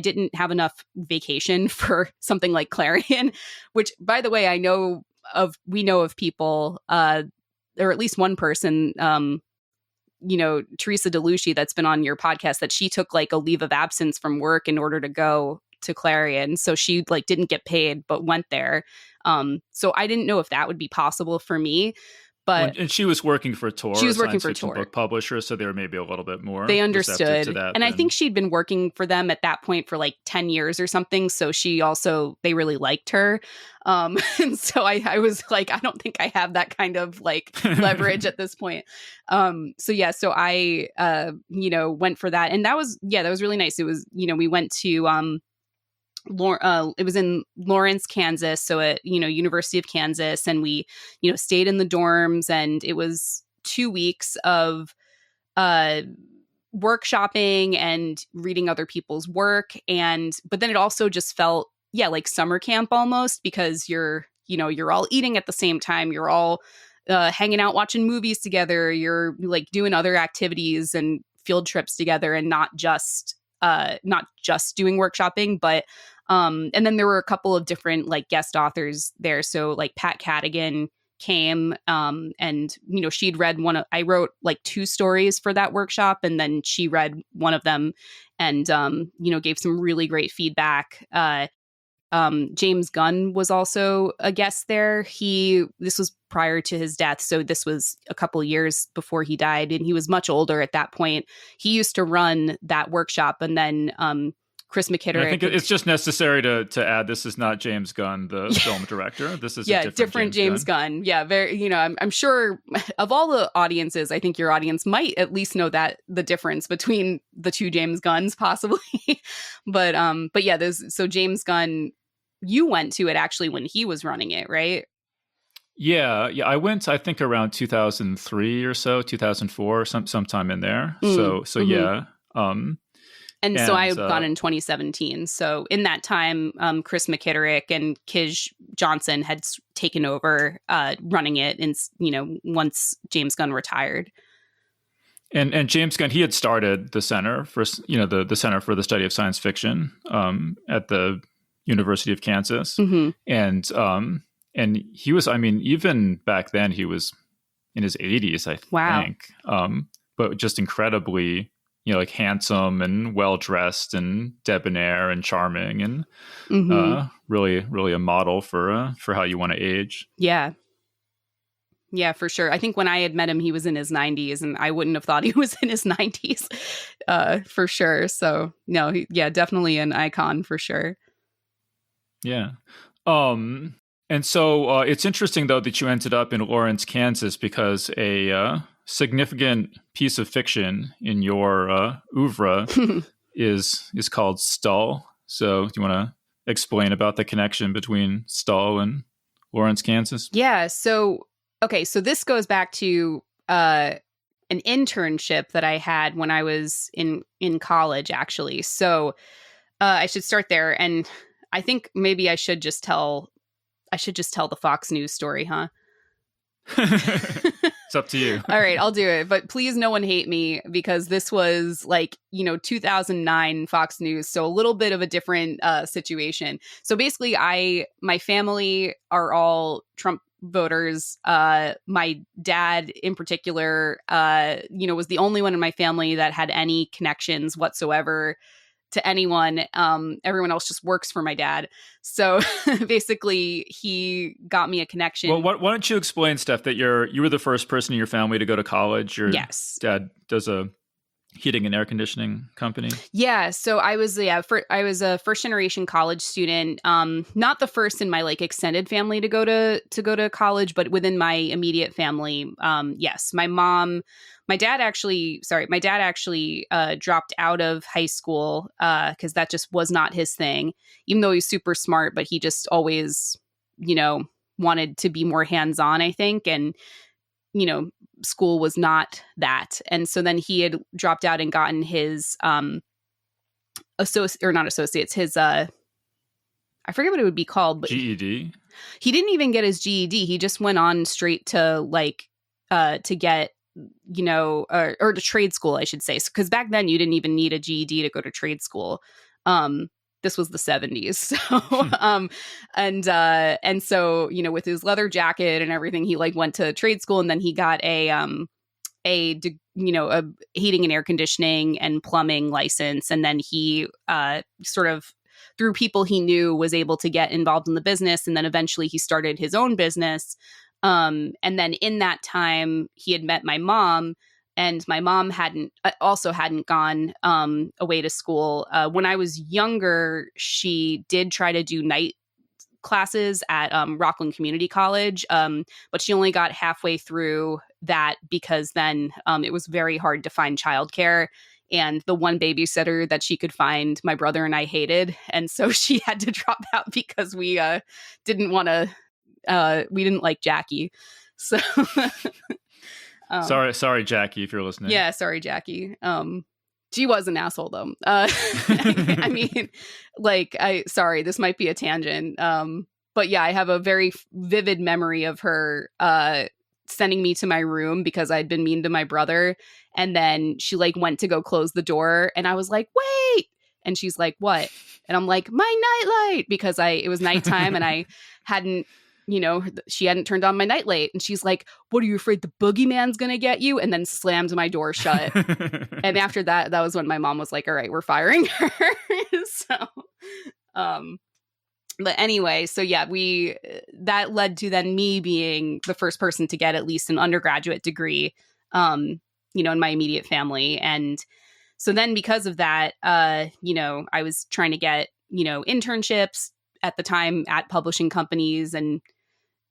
didn't have enough vacation for something like Clarion, which, by the way, we know of people, or at least one person, Teresa DeLucci, that's been on your podcast, that she took like a leave of absence from work in order to go to Clarion. So she like didn't get paid, but went there. So I didn't know if that would be possible for me. But and she was working for Tor. She was working for Tor, book publisher, so they were maybe a little bit more. They understood, to that and I think she'd been working for them at that point for like 10 years or something. So they really liked her, and so I was like, I don't think I have that kind of like leverage at this point. So I went for that, and that was really nice. It was we went to it was in Lawrence, Kansas, so at University of Kansas, and we stayed in the dorms, and it was 2 weeks of workshopping and reading other people's work, but then it also just felt like summer camp almost, because you're all eating at the same time, you're all hanging out watching movies together, you're like doing other activities and field trips together, and not just doing workshopping, but and then there were a couple of different like guest authors there. So like Pat Cadigan came, and she'd read I wrote like 2 stories for that workshop, and then she read one of them, and gave some really great feedback. James Gunn was also a guest there. This was prior to his death, so this was a couple years before he died, and he was much older at that point. He used to run that workshop, and then Chris McKitterick. I think it's just necessary to add, this is not James Gunn, the film director. This is a different James Gunn. Yeah, very. I'm sure of all the audiences, I think your audience might at least know that the difference between the 2 James Gunns, possibly. but yeah, so James Gunn, you went to it actually when he was running it, right? Yeah. I went, I think around 2003 or so, 2004, sometime in there. So mm-hmm. Yeah. And so I had gone in 2017. So in that time, Chris McKitterick and Kij Johnson had taken over running it, and once James Gunn retired. And James Gunn, he had started the Center for the Center for the Study of Science Fiction at the University of Kansas, and he was, I mean, even back then he was in his 80s, I think, but just incredibly, like handsome and well dressed and debonair and charming, and really, really a model for how you want to age. Yeah, for sure. I think when I had met him, he was in his 90s, and I wouldn't have thought he was in his 90s for sure. So, no, definitely an icon for sure. Yeah. And so it's interesting, though, that you ended up in Lawrence, Kansas, because a significant piece of fiction in your oeuvre is called Stull. So do you want to explain about the connection between Stull and Lawrence, Kansas? Yeah. So this goes back to an internship that I had when I was in college, actually. So I should start there. And I think maybe I should just tell the Fox News story, huh? It's up to you. All right, I'll do it. But please, no one hate me, because this was 2009 Fox News. So a little bit of a different situation. So basically, my family are all Trump voters. My dad in particular, was the only one in my family that had any connections whatsoever to anyone. Everyone else just works for my dad. So basically he got me a connection. Well, why don't you explain, Steph, that you were the first person in your family to go to college? Your dad does a heating and air conditioning company. Yeah. So I was a first generation college student. Not the first in my extended family to go to college, but within my immediate family. Yes. My dad actually dropped out of high school because that just was not his thing, even though he's super smart, but he just always, wanted to be more hands-on, I think. And, school was not that. And so then he had dropped out and gotten his his I forget what it would be called, but GED. He didn't even get his GED. He just went on straight to to get or to trade school, I should say. Because back then you didn't even need a GED to go to trade school. This was the 70s. So, and so, with his leather jacket and everything, he went to trade school, and then he got a heating and air conditioning and plumbing license. And then he sort of, through people he knew, was able to get involved in the business. And then eventually he started his own business. And then in that time he had met my mom, and my mom hadn't gone away to school. When I was younger, she did try to do night classes at Rockland Community College, but she only got halfway through that because then it was very hard to find childcare. And the one babysitter that she could find, my brother and I hated. And so she had to drop out because we didn't like Jackie. So sorry, Jackie, if you're listening. Yeah, sorry, Jackie. She was an asshole, though. I mean, sorry, this might be a tangent. But yeah, I have a very vivid memory of her sending me to my room because I'd been mean to my brother. And then she went to go close the door, and I was like, wait. And she's like, what? And I'm like, my nightlight, because it was nighttime and I hadn't, she hadn't turned on my nightlight. And she's like, what, are you afraid the boogeyman's going to get you? And then slammed my door shut. And after that was when my mom was like, all right, we're firing her. So, but anyway, so yeah, that led to then me being the first person to get at least an undergraduate degree, in my immediate family. And so then because of that, I was trying to get, internships at the time at publishing companies. And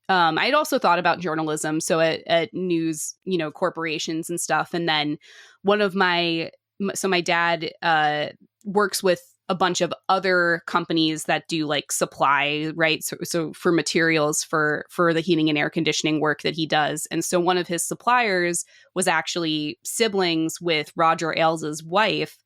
I'd also thought about journalism. So at news, corporations and stuff. And then my dad works with a bunch of other companies that do supply, right? So for materials for the heating and air conditioning work that he does. And so one of his suppliers was actually siblings with Roger Ailes' wife.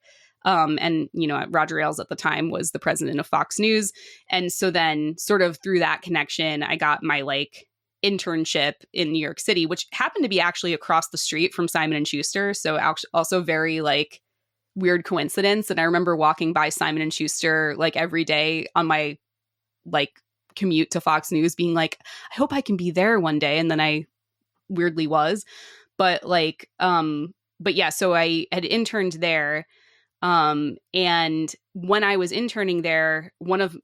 And, Roger Ailes at the time was the president of Fox News. And so then sort of through that connection, I got my like internship in New York City, which happened to be actually across the street from Simon & Schuster. So also very like weird coincidence. And I remember walking by Simon & Schuster like every day on my like commute to Fox News being like, I hope I can be there one day. And then I weirdly was. But yeah, so I had interned there. And when I was interning there,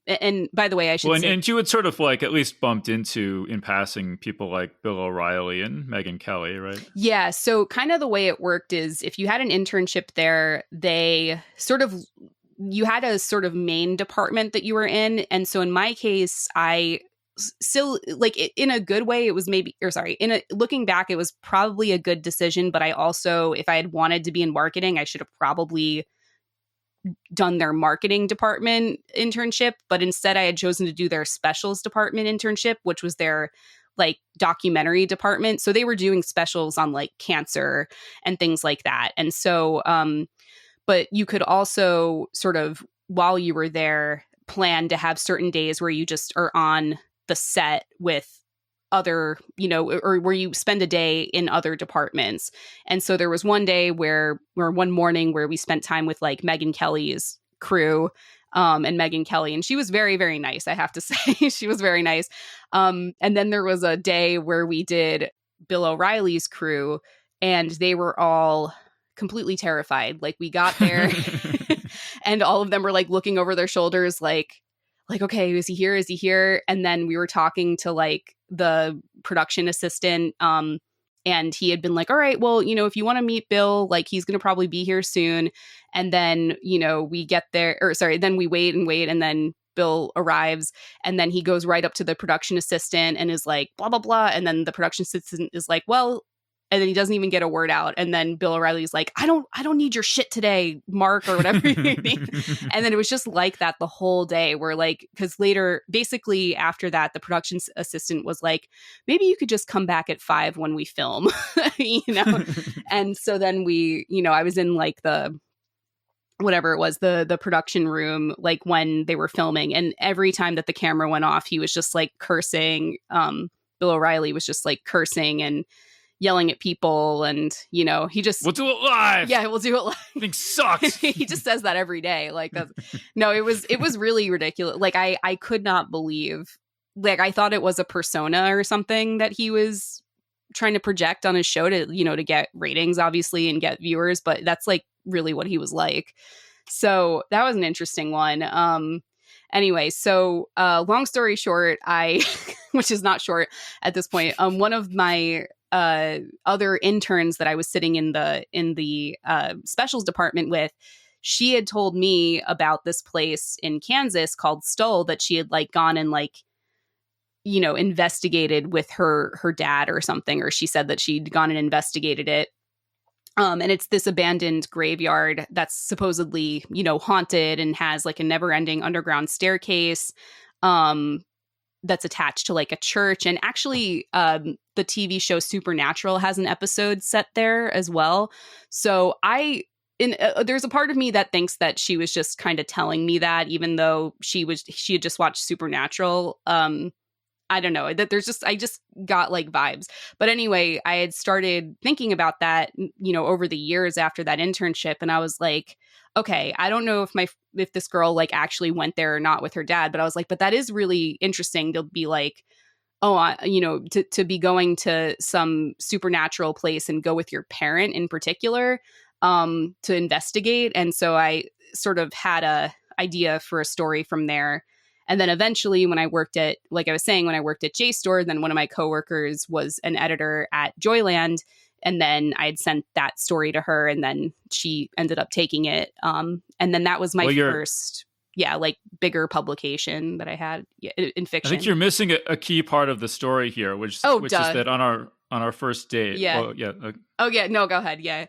and by the way, I should say, and you had sort of like at least bumped into in passing people like Bill O'Reilly and Megyn Kelly, right? Yeah. So kind of the way it worked is if you had an internship there, you had a sort of main department that you were in. And so in my case, I still like in a good way, it was looking back, it was probably a good decision. But I also, if I had wanted to be in marketing, I should have probably done their marketing department internship, but instead I had chosen to do their specials department internship, which was their like documentary department. So they were doing specials on like cancer and things like that. And so, but you could also sort of, while you were there, plan to have certain days where you just are on the set with other, or where you spend a day in other departments. And so there was one morning where we spent time with like Megyn Kelly's crew, and Megyn Kelly, and she was very, very nice. I have to say, she was very nice. And then there was a day where we did Bill O'Reilly's crew, and they were all completely terrified. Like we got there and all of them were like looking over their shoulders, like, okay, is he here? Is he here? And then we were talking to like the production assistant. And he had been like, all right, well, if you want to meet Bill, like he's going to probably be here soon. And then, we get there, then we wait. And then Bill arrives, and then he goes right up to the production assistant and is like, blah, blah, blah. And then the production assistant is like, well, and then he doesn't even get a word out. And then Bill O'Reilly's like, I don't need your shit today, Mark, or whatever you need. And then it was just like that the whole day, where like, because later, basically after that, the production assistant was like, maybe you could just come back at 5 when we film, And so then I was in like whatever it was, the production room, like when they were filming. And every time that the camera went off, he was just like cursing. Bill O'Reilly was just like cursing and yelling at people, and he just, we'll do it live. Yeah, we'll do it live. Thing sucks. He just says that every day. Like that's no, it was really ridiculous. Like I could not believe, like I thought it was a persona or something that he was trying to project on his show to to get ratings, obviously, and get viewers, but that's like really what he was like. So that was an interesting one. Anyway, so long story short, which is not short at this point, one of my other interns that I was sitting in the specials department with, she had told me about this place in Kansas called Stull that she had like gone and like, investigated with her dad or something, or she said that she'd gone and investigated it. And it's this abandoned graveyard that's supposedly, haunted and has like a never ending underground staircase. That's attached to like a church. And actually, the TV show Supernatural has an episode set there as well. So there's a part of me that thinks that she was just kind of telling me that, even though she had just watched Supernatural. I don't know, that I just got like vibes. But anyway, I had started thinking about that, over the years after that internship. And I was like, okay, I don't know if this girl like actually went there or not with her dad, but I was like, but that is really interesting to be like, to be going to some supernatural place and go with your parent in particular, to investigate. And so I sort of had a idea for a story from there. And then eventually when I worked at JSTOR, then one of my coworkers was an editor at Joyland. And then I had sent that story to her, and then she ended up taking it. And then that was my first, bigger publication that I had in fiction. I think you're missing a key part of the story here, which is that on our first date. Yeah. Well, yeah. Oh yeah. No, go ahead. Yeah.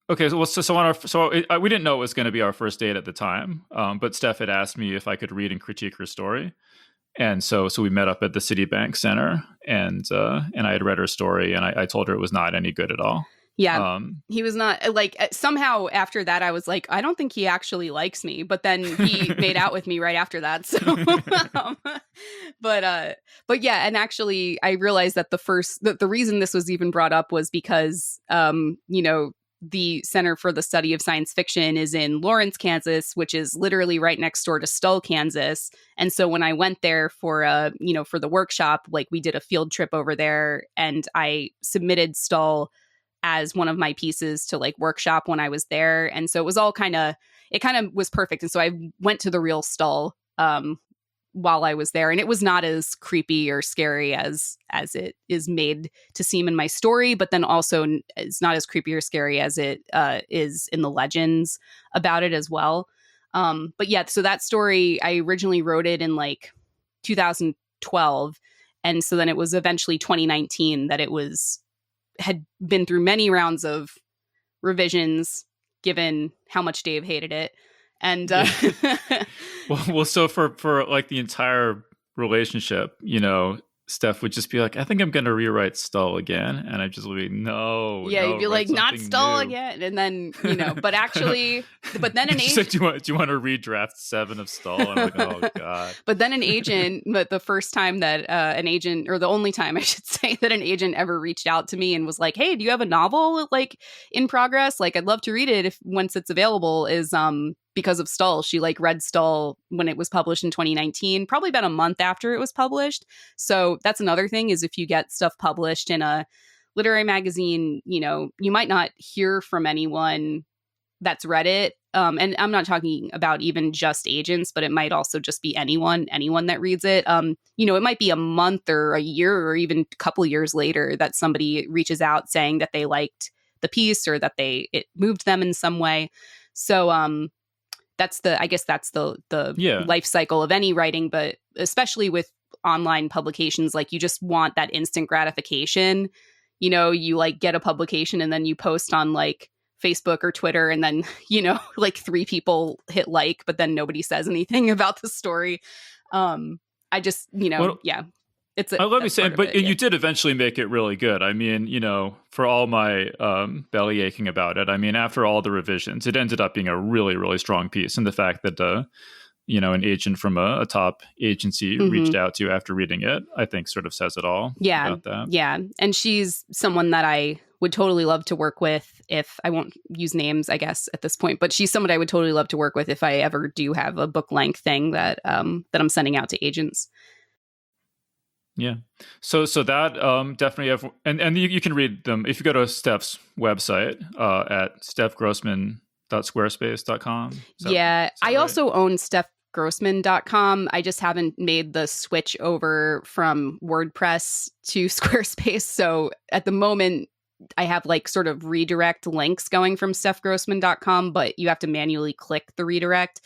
Okay, we didn't know it was going to be our first date at the time, but Steph had asked me if I could read and critique her story, and so we met up at the Citibank Center, and I had read her story, and I told her it was not any good at all. Yeah, he was not like somehow after that I was like, I don't think he actually likes me, but then he made out with me right after that. So, but yeah, and actually I realized that the reason this was even brought up was because, the Center for the Study of Science Fiction is in Lawrence, Kansas, which is literally right next door to Stull, Kansas. And so when I went there for for the workshop, like we did a field trip over there and I submitted Stull as one of my pieces to like workshop when I was there. And so it was all kind of was perfect. And so I went to the real Stull while I was there, and it was not as creepy or scary as it is made to seem in my story, but then also it's not as creepy or scary as it is in the legends about it as well. But yeah, so that story, I originally wrote it in like 2012. And so then it was eventually 2019 that had been through many rounds of revisions, given how much Dave hated it. And well, so for like the entire relationship, Steph would just be like, I think I'm going to rewrite Stull again. And I'd just be, no. Yeah, no, you'd be like, not Stull again. And then, but actually, but then an agent. Do you want to redraft 7 of Stull? I'm like, oh, God. But then an agent, but the first time that an agent, or the only time I should say that an agent ever reached out to me and was like, hey, do you have a novel like in progress? Like, I'd love to read it once it's available, is because of Stull. She like read Stull when it was published in 2019, probably about a month after it was published. So that's another thing, is if you get stuff published in a literary magazine, you might not hear from anyone that's read it. And I'm not talking about even just agents, but it might also just be anyone that reads it. It might be a month or a year or even a couple years later that somebody reaches out saying that they liked the piece or that it moved them in some way. So, that's the life cycle of any writing, but especially with online publications, like you just want that instant gratification. You like get a publication and then you post on like Facebook or Twitter, and then, like 3 people hit like, but then nobody says anything about the story. I just, yeah. Let me say, but you did eventually make it really good. I mean, for all my belly aching about it, I mean, after all the revisions, it ended up being a really, really strong piece. And the fact that, an agent from a top agency reached out to you after reading it, I think sort of says it all about that. Yeah. And she's someone that I would totally love to work with, if I won't use names, I guess, at this point, but she's someone I would totally love to work with if I ever do have a book length thing that I'm sending out to agents. Yeah. So that definitely have, and you can read them if you go to Steph's website at stephgrossman.squarespace.com. Yeah. I right? also own stephgrossman.com. I just haven't made the switch over from WordPress to Squarespace. So at the moment, I have like sort of redirect links going from stephgrossman.com, but you have to manually click the redirect.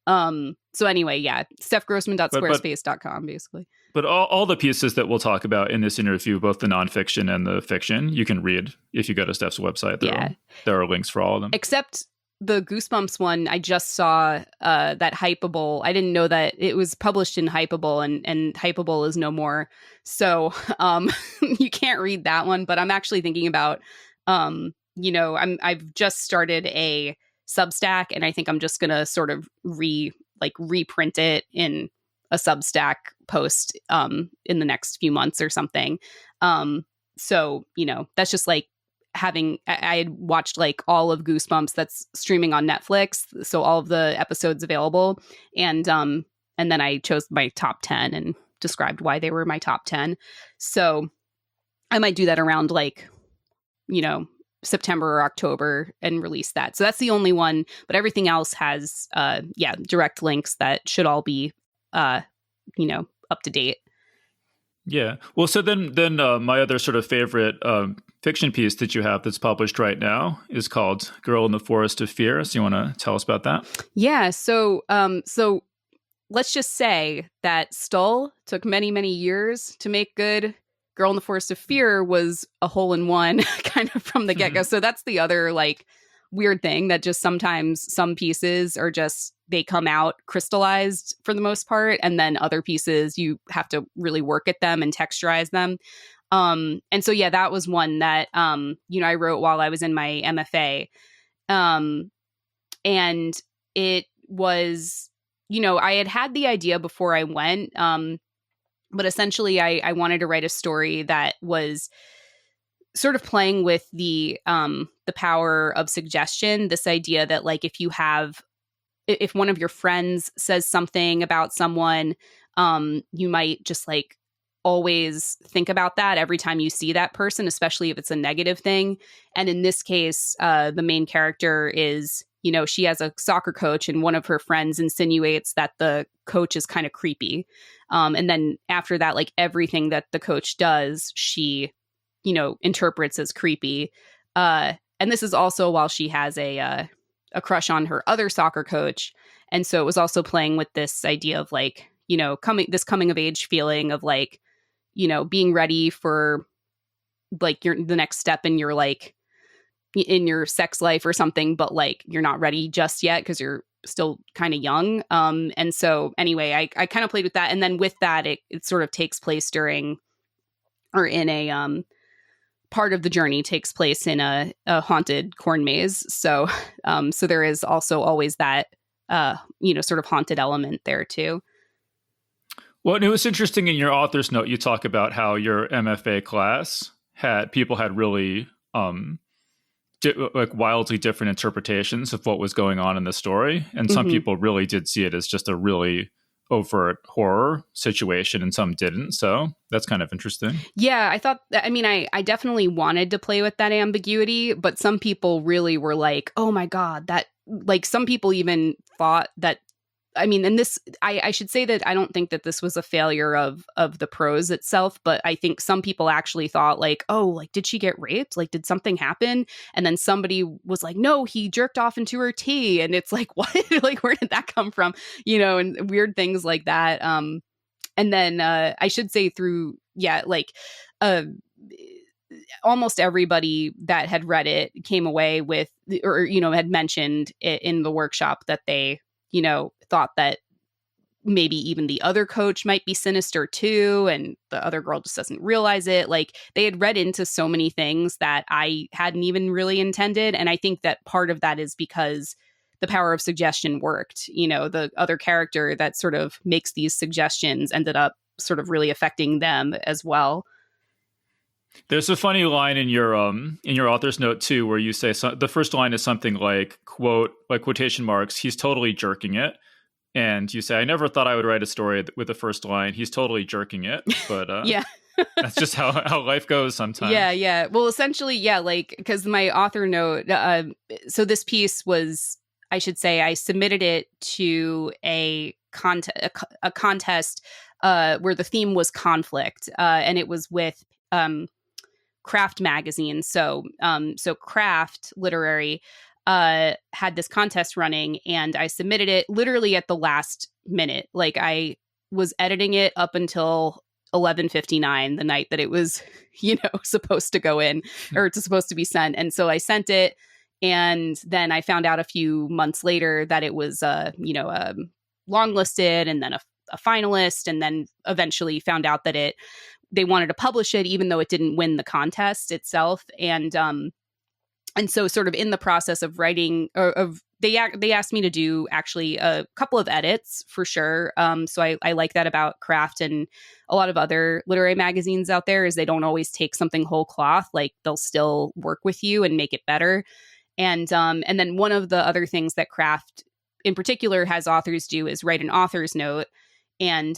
So anyway, yeah, stephgrossman.squarespace.com basically. But all the pieces that we'll talk about in this interview, both the nonfiction and the fiction, you can read if you go to Steph's website. There are links for all of them. Except the Goosebumps one, I just saw that Hypable. I didn't know that it was published in Hypable, and Hypable is no more. So you can't read that one. But I'm actually thinking about, I've just started a Substack, and I think I'm just gonna sort of reprint it in a Substack post in the next few months or something. So that's just like I had watched like all of Goosebumps that's streaming on Netflix, so all of the episodes available, and then I chose my top 10 and described why they were my top 10. So I might do that around like September or October and release that. So that's the only one, but everything else has direct links that should all be up to date. Yeah. Well, so then my other sort of favorite fiction piece that you have that's published right now is called Girl in the Forest of Fear. So you want to tell us about that? Yeah. So let's just say that Stull took many, many years to make good. Girl in the Forest of Fear was a hole-in-one kind of from the get-go. So that's the other like weird thing, that just sometimes some pieces are just, they come out crystallized for the most part, and then other pieces you have to really work at them and texturize them. And so, yeah, that was one that, I wrote while I was in my MFA. And it was, I had the idea before I went, but essentially I wanted to write a story that was sort of playing with the power of suggestion, this idea that like if one of your friends says something about someone, you might just like always think about that every time you see that person, especially if it's a negative thing. And in this case, the main character is, she has a soccer coach and one of her friends insinuates that the coach is kind of creepy. And then after that, like everything that the coach does, she, interprets as creepy. And this is also while she has a crush on her other soccer coach. And so it was also playing with this idea of like, coming of age feeling of like, being ready for like the next step in your like in your sex life or something, but like you're not ready just yet because you're still kind of young. And so anyway, I kind of played with that. And then with that, it sort of takes place during or in a part of the journey takes place in a haunted corn maze. So so there is also always that sort of haunted element there too. Well, and it was interesting in your author's note, you talk about how your MFA class had really like wildly different interpretations of what was going on in the story. And some people really did see it as just a really overt horror situation and some didn't. So that's kind of interesting. Yeah, I thought, I definitely wanted to play with that ambiguity, but some people really were like, oh my God, that like some people even thought that, and this, I should say that I don't think that this was a failure of the prose itself, but I think some people actually thought like, oh, like, did she get raped? Like, did something happen? And then somebody was like, no, he jerked off into her tea. And it's like, what? Like, where did that come from? And weird things like that. And then I should say almost everybody that had read it came away with, or, had mentioned it in the workshop that they, thought that maybe even the other coach might be sinister too. And the other girl just doesn't realize it. Like they had read into so many things that I hadn't even really intended. And I think that part of that is because the power of suggestion worked. The other character that sort of makes these suggestions ended up sort of really affecting them as well. There's a funny line in your author's note too, where you say the first line is something like, quote, like quotation marks, he's totally jerking it. And you say, I never thought I would write a story with the first line, he's totally jerking it. But yeah, that's just how life goes sometimes. Yeah. Well, essentially, yeah, like, because my author note, so this piece was, I should say, I submitted it to a contest where the theme was conflict. And it was with Craft magazine. So Craft Literary had this contest running, and I submitted it literally at the last minute. Like I was editing it up until 11:59, the night that it was, supposed to go in or it's supposed to be sent. And so I sent it, and then I found out a few months later that it was, longlisted and then a finalist, and then eventually found out that they wanted to publish it, even though it didn't win the contest itself. And so sort of in the process of writing they asked me to do actually a couple of edits for sure. So I like that about Craft and a lot of other literary magazines out there is they don't always take something whole cloth. Like they'll still work with you and make it better. And then one of the other things that Craft in particular has authors do is write an author's note. And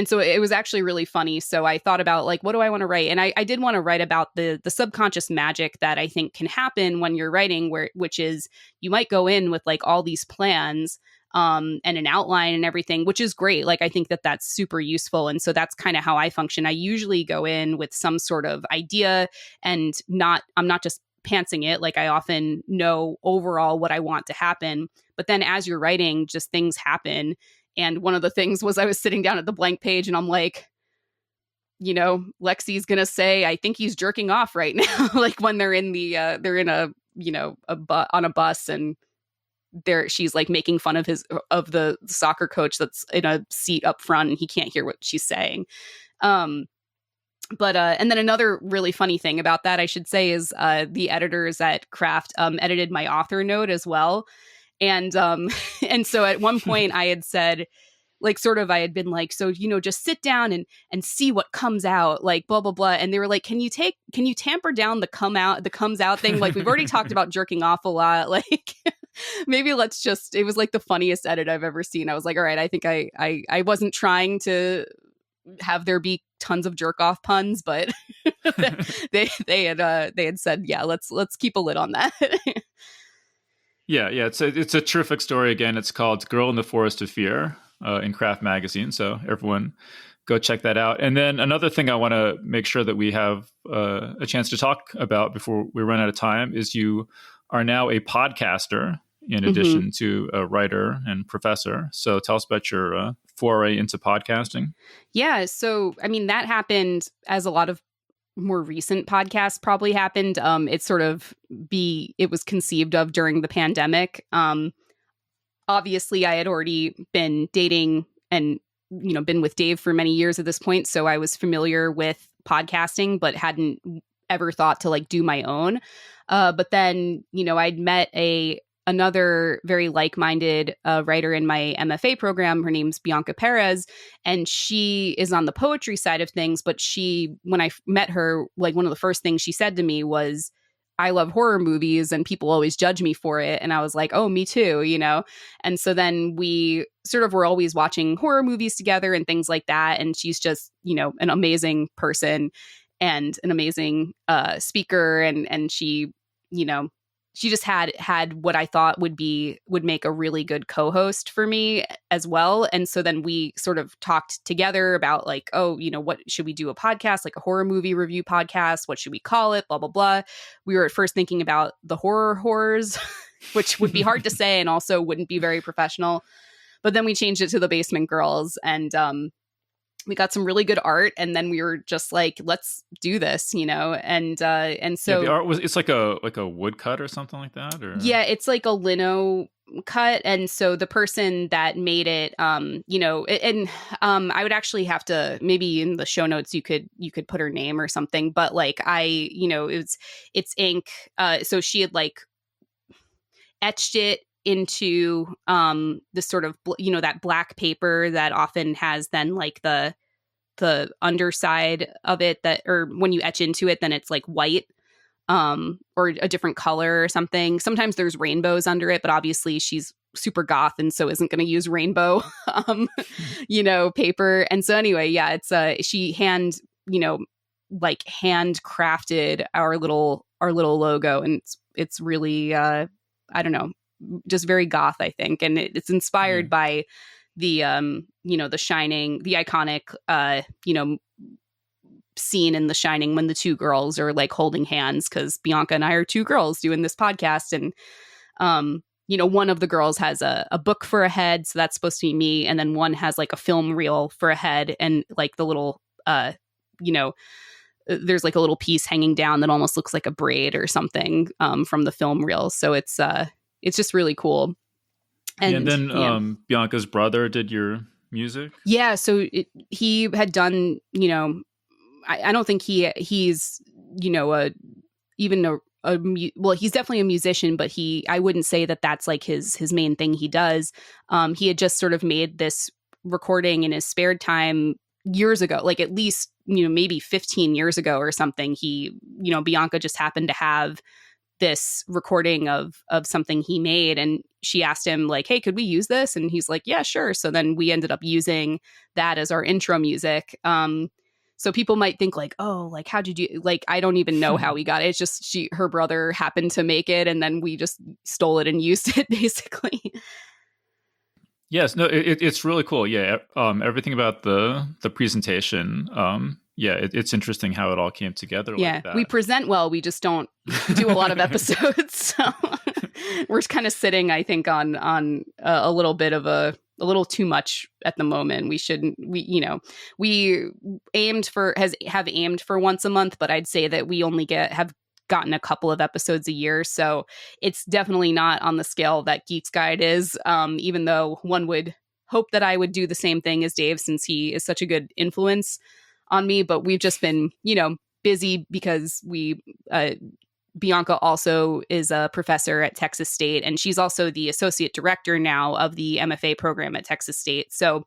so it was actually really funny. So I thought about like, what do I want to write? And I did want to write about the subconscious magic that I think can happen when you're writing, which is you might go in with like all these plans and an outline and everything, which is great. Like, I think that that's super useful. And so that's kind of how I function. I usually go in with some sort of idea and I'm not just pantsing it. Like I often know overall what I want to happen. But then as you're writing, just things happen. And one of the things was I was sitting down at the blank page and I'm like, Lexi's going to say, I think he's jerking off right now. Like when they're in on a bus and she's like making fun of the soccer coach that's in a seat up front and he can't hear what she's saying. But and then another really funny thing about that, I should say, is the editors at Craft edited my author note as well. And and so at one point I had said, like, sort of, I had been like, so, just sit down and see what comes out, like, blah, blah, blah. And they were like, can you tamper down the comes out thing? Like, we've already talked about jerking off a lot. Like, maybe it was like the funniest edit I've ever seen. I was like, all right, I think I wasn't trying to have there be tons of jerk off puns, but they had said, yeah, let's keep a lid on that. Yeah, it's a terrific story. Again, it's called Girl in the Forest of Fear in Craft Magazine. So everyone go check that out. And then another thing I want to make sure that we have a chance to talk about before we run out of time is you are now a podcaster in addition to a writer and professor. So tell us about your foray into podcasting. Yeah. So, I mean, that happened as a lot of more recent podcasts probably happened. It was conceived of during the pandemic. Obviously I had already been dating and, been with Dave for many years at this point. So I was familiar with podcasting, but hadn't ever thought to like do my own. But then, I'd met another very like-minded writer in my MFA program. Her name's Bianca Perez, and she is on the poetry side of things. But when I met her, like one of the first things she said to me was, I love horror movies and people always judge me for it. And I was like, oh, me too, And so then we sort of were always watching horror movies together and things like that. And she's just, an amazing person and an amazing speaker. And she, she just had what I thought would make a really good co-host for me as well. And so then we sort of talked together about like, oh, what should we do, a podcast, like a horror movie review podcast? What should we call it? Blah, blah, blah. We were at first thinking about the horrors, which would be hard to say and also wouldn't be very professional. But then we changed it to the Basement Girls, and we got some really good art, and then we were just like, let's do this, and so the art it's like a woodcut or something like that, or it's like a lino cut. And so the person that made it, I would actually have to, maybe in the show notes you could put her name or something, but like it's ink, so she had like etched it into this sort of that black paper that often has then like the underside of it, that, or when you etch into it then it's like white or a different color or something. Sometimes there's rainbows under it, but obviously she's super goth and so isn't going to use rainbow paper. And so anyway, yeah, it's she handcrafted our little logo, and it's really I don't know, just very goth, I think. And it's inspired by the The Shining, the iconic scene in The Shining when the two girls are like holding hands, because Bianca and I are two girls doing this podcast, and one of the girls has a book for a head, so that's supposed to be me, and then one has like a film reel for a head, and like the little there's like a little piece hanging down that almost looks like a braid or something from the film reel. So it's just really cool. And then Bianca's brother did your music. Yeah. So he had done, I don't think he's, well, he's definitely a musician, but I wouldn't say that that's like his main thing he does. He had just sort of made this recording in his spare time years ago, like at least, maybe 15 years ago or something. Bianca just happened to have this recording of something he made, and she asked him like, hey, could we use this? And he's like, yeah, sure. So then we ended up using that as our intro music. So people might think like, oh, like, how did you, like, I don't even know how we got it. It's just her brother happened to make it, and then we just stole it and used it basically. Yes, no, it's really cool. Yeah. Everything about the presentation, it's interesting how it all came together. Yeah, like that. We present well. We just don't do a lot of episodes. So we're kind of sitting, I think, on a little bit of a little too much at the moment. We shouldn't. We aimed for once a month, but I'd say that we only have gotten a couple of episodes a year. So it's definitely not on the scale that Geeks Guide is. Even though one would hope that I would do the same thing as Dave, since he is such a good influence on me, but we've just been, busy because Bianca also is a professor at Texas State, and she's also the associate director now of the MFA program at Texas State. So,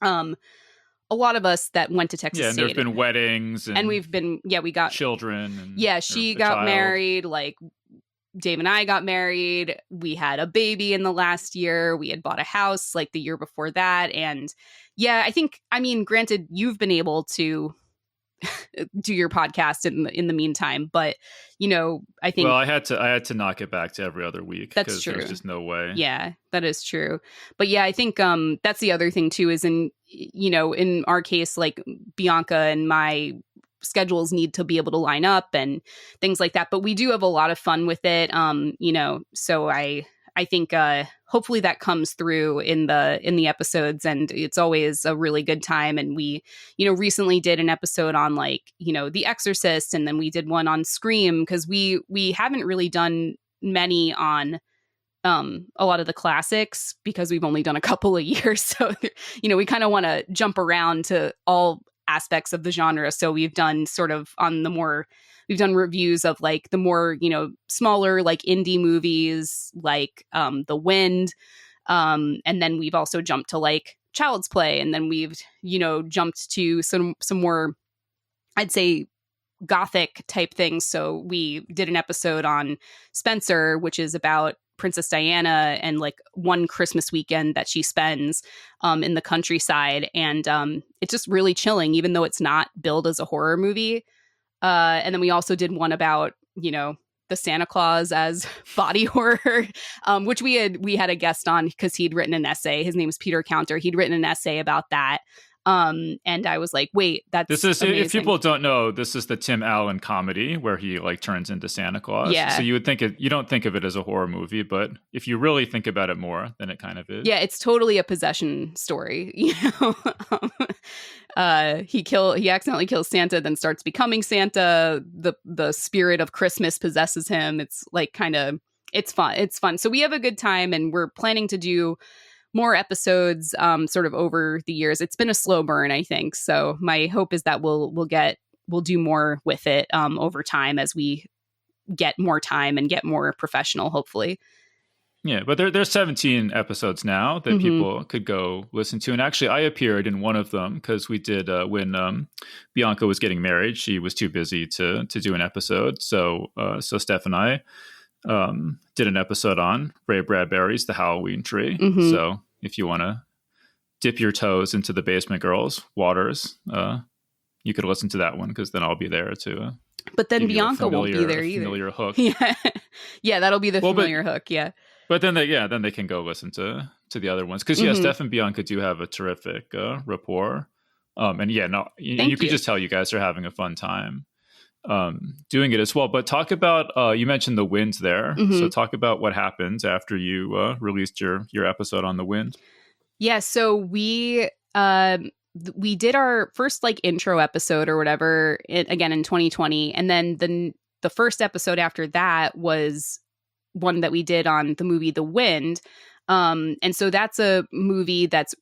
a lot of us that went to Texas State. Yeah, and there've been weddings. And we've been, we got children. She got married. Like, Dave and I got married. We had a baby in the last year. We had bought a house like the year before that. And granted, you've been able to do your podcast in the meantime, but I think, well, I had to knock it back to every other week. That's true. There's just no way. Yeah, that is true. But yeah, I think that's the other thing too, is in our case, like Bianca and my schedules need to be able to line up and things like that, but we do have a lot of fun with it. So I think hopefully that comes through in the episodes, and it's always a really good time. And we, recently did an episode on The Exorcist, and then we did one on Scream, because we haven't really done many on a lot of the classics because we've only done a couple of years. So, we kind of want to jump around to all aspects of the genre. So we've done we've done reviews of like the more, smaller, like indie movies, like The Wind. And then we've also jumped to like Child's Play. And then we've, jumped to some more, I'd say, gothic type things. So we did an episode on Spencer, which is about Princess Diana and like one Christmas weekend that she spends in the countryside. And it's just really chilling, even though it's not billed as a horror movie. And then we also did one about, the Santa Claus as body horror, which we had a guest on because he'd written an essay. His name is Peter Counter. He'd written an essay about that. And I was like, wait, this is amazing. If people don't know, this is the Tim Allen comedy where he like turns into Santa Claus. Yeah. So you don't think of it as a horror movie, but if you really think about it more, then it kind of is. Yeah, it's totally a possession story. He accidentally kills Santa, then starts becoming Santa. The spirit of Christmas possesses him. It's like it's fun. It's fun. So we have a good time, and we're planning to do more episodes sort of over the years. It's been a slow burn, I think. So my hope is that we'll do more with it over time as we get more time and get more professional, hopefully. Yeah, but there's 17 episodes now that people could go listen to. And actually, I appeared in one of them because we did when Bianca was getting married. She was too busy to do an episode. So Steph and I did an episode on Ray Bradbury's The Halloween Tree. So if you want to dip your toes into the Basement Girls waters, you could listen to that one, because then I'll be there too. But then Bianca won't be there either. Familiar hook. Yeah, that'll be the familiar hook. Yeah. But then they can go listen to the other ones, because Steph and Bianca do have a terrific rapport. You could just tell you guys are having a fun time doing it as well. But talk about you mentioned The Wind there, so talk about what happens after you released your episode on The Wind. Yeah, so we did our first like intro episode or whatever again in 2020, and then the first episode after that was one that we did on the movie The Wind. And so that's a movie that's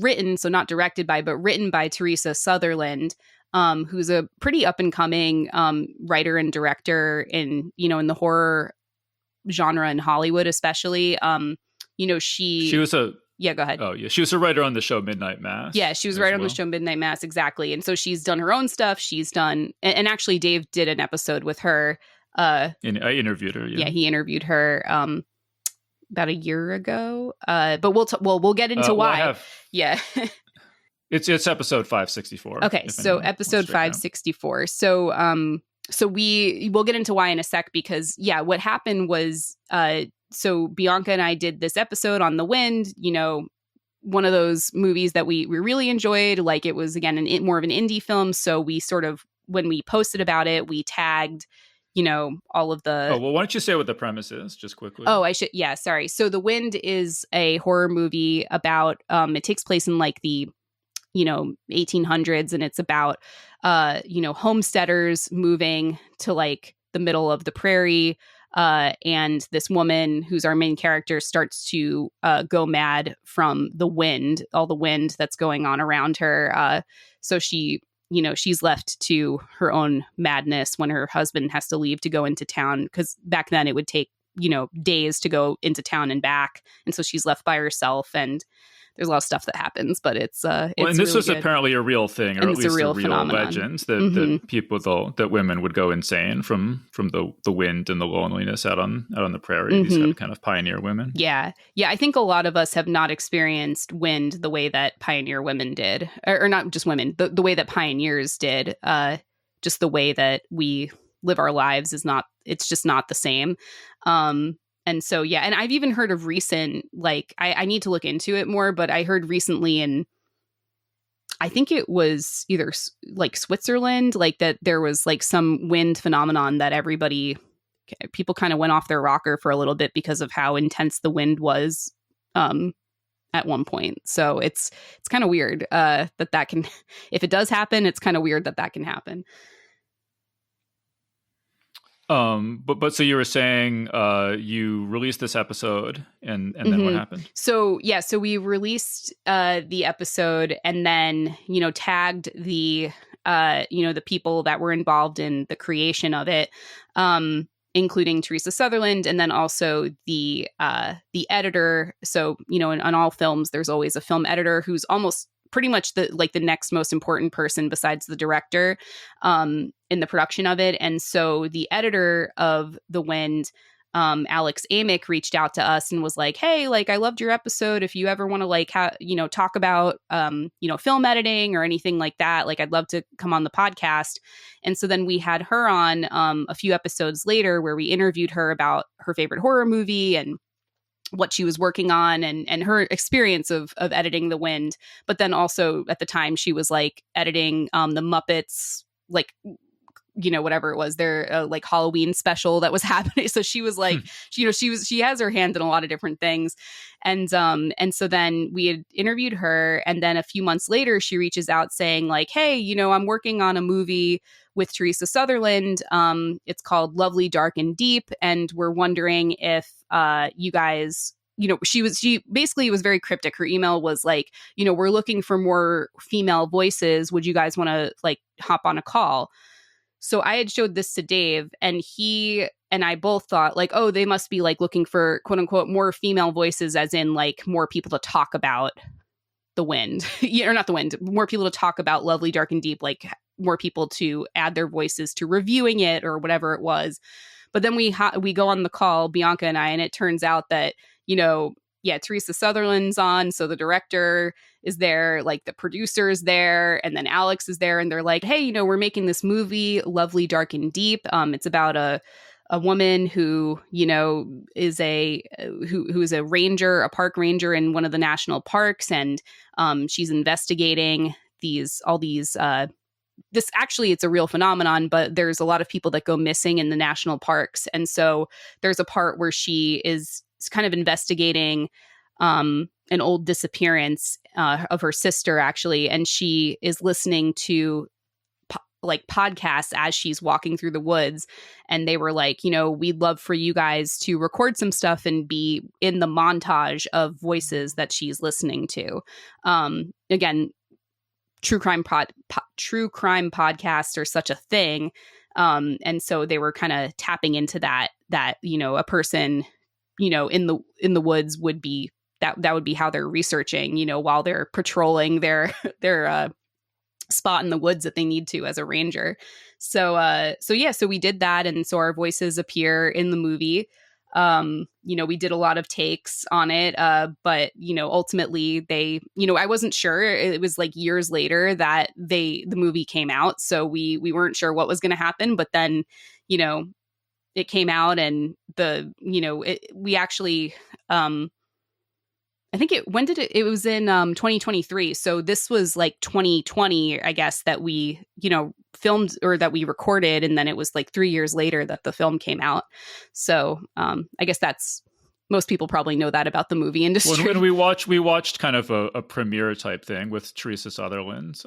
written, so not directed by, but written by Teresa Sutherland, who's a pretty up and coming writer and director in the horror genre in Hollywood, especially. She was a Yeah, go ahead. Oh, yeah. She was a writer on the show Midnight Mass. Yeah, she was a writer on the show Midnight Mass, exactly. And so she's done her own stuff. She's done, and actually Dave did an episode with her. I interviewed her. Yeah, he interviewed her about a year ago. But we'll get into why. Yeah. It's episode 564. Okay, so episode 564. So we'll get into why in a sec, because what happened was so Bianca and I did this episode on The Wind, one of those movies that we really enjoyed. Like, it was, again, more of an indie film. So we sort of, when we posted about it, we tagged, all of the... Oh, well, why don't you say what the premise is, just quickly? Oh, I should. Yeah, sorry. So The Wind is a horror movie about, it takes place in like the, 1800s. And it's about, homesteaders moving to like the middle of the prairie. And this woman, who's our main character, starts to go mad from the wind, all the wind that's going on around her. So she she's left to her own madness when her husband has to leave to go into town, because back then it would take, days to go into town and back. And so she's left by herself, and there's a lot of stuff that happens, but it's and this really was good. apparently a real thing, or and at least a real legend that that women would go insane from the wind and the loneliness out on the prairie. These kind of pioneer women. Yeah. I think a lot of us have not experienced wind the way that pioneer women did, or not just women, the way that pioneers did. Just the way that we live our lives it's just not the same. And so, yeah, and I've even heard of recent, like, I need to look into it more, but I heard recently I think it was either like Switzerland, like that there was like some wind phenomenon that people kind of went off their rocker for a little bit because of how intense the wind was at one point. So it's kind of weird that can, if it does happen, it's kind of weird that can happen. But so you were saying you released this episode and then what happened? So we released the episode and then, tagged the the people that were involved in the creation of it, including Teresa Sutherland, and then also the editor. So, in all films, there's always a film editor who's almost pretty much the next most important person besides the director in the production of it. And so the editor of The Wind, Alex Amick, reached out to us and was like, hey, I loved your episode. If you ever want to talk about, film editing or anything like that, I'd love to come on the podcast. And so then we had her on a few episodes later where we interviewed her about her favorite horror movie and what she was working on and her experience of editing The Wind. But then also at the time she was editing the Muppets, whatever it was, their Halloween special that was happening. So she was she has her hand in a lot of different things. And so then we had interviewed her, and then a few months later she reaches out saying hey, I'm working on a movie with Teresa Sutherland. It's called Lovely, Dark and Deep. And we're wondering if you guys, she basically was very cryptic. Her email was we're looking for more female voices. Would you guys want to hop on a call? So I had showed this to Dave, and he and I both thought oh, they must be looking for quote unquote more female voices, as in more people to talk about The Wind, or not The Wind, more people to talk about Lovely, Dark and Deep, more people to add their voices to reviewing it or whatever it was. But then we go on the call, Bianca and I, and it turns out that, Teresa Sutherland's on. So the director is there, the producer is there, and then Alex is there. And they're like, hey, we're making this movie, Lovely, Dark and Deep. It's about a woman who, is who is a ranger, a park ranger in one of the national parks. And she's investigating all these this actually, it's a real phenomenon, but there's a lot of people that go missing in the national parks. And so there's a part where she is kind of investigating an old disappearance of her sister, actually. And she is listening to podcasts as she's walking through the woods. And they were we'd love for you guys to record some stuff and be in the montage of voices that she's listening to. Again, true crime podcasts are such a thing. And so they were kind of tapping into that, a person, in the woods would be, that would be how they're researching, while they're patrolling their spot in the woods that they need to as a ranger. So we did that. And so our voices appear in the movie. We did a lot of takes on it. But, ultimately they, I wasn't sure. It was years later that the movie came out. So we weren't sure what was going to happen, but then, it came out, and we actually, I think it was in 2023. So this was 2020, I guess, that we, filmed, or that we recorded. And then it was 3 years later that the film came out. So I guess that's, most people probably know that about the movie industry. When we watched kind of a premiere type thing with Teresa Sutherland.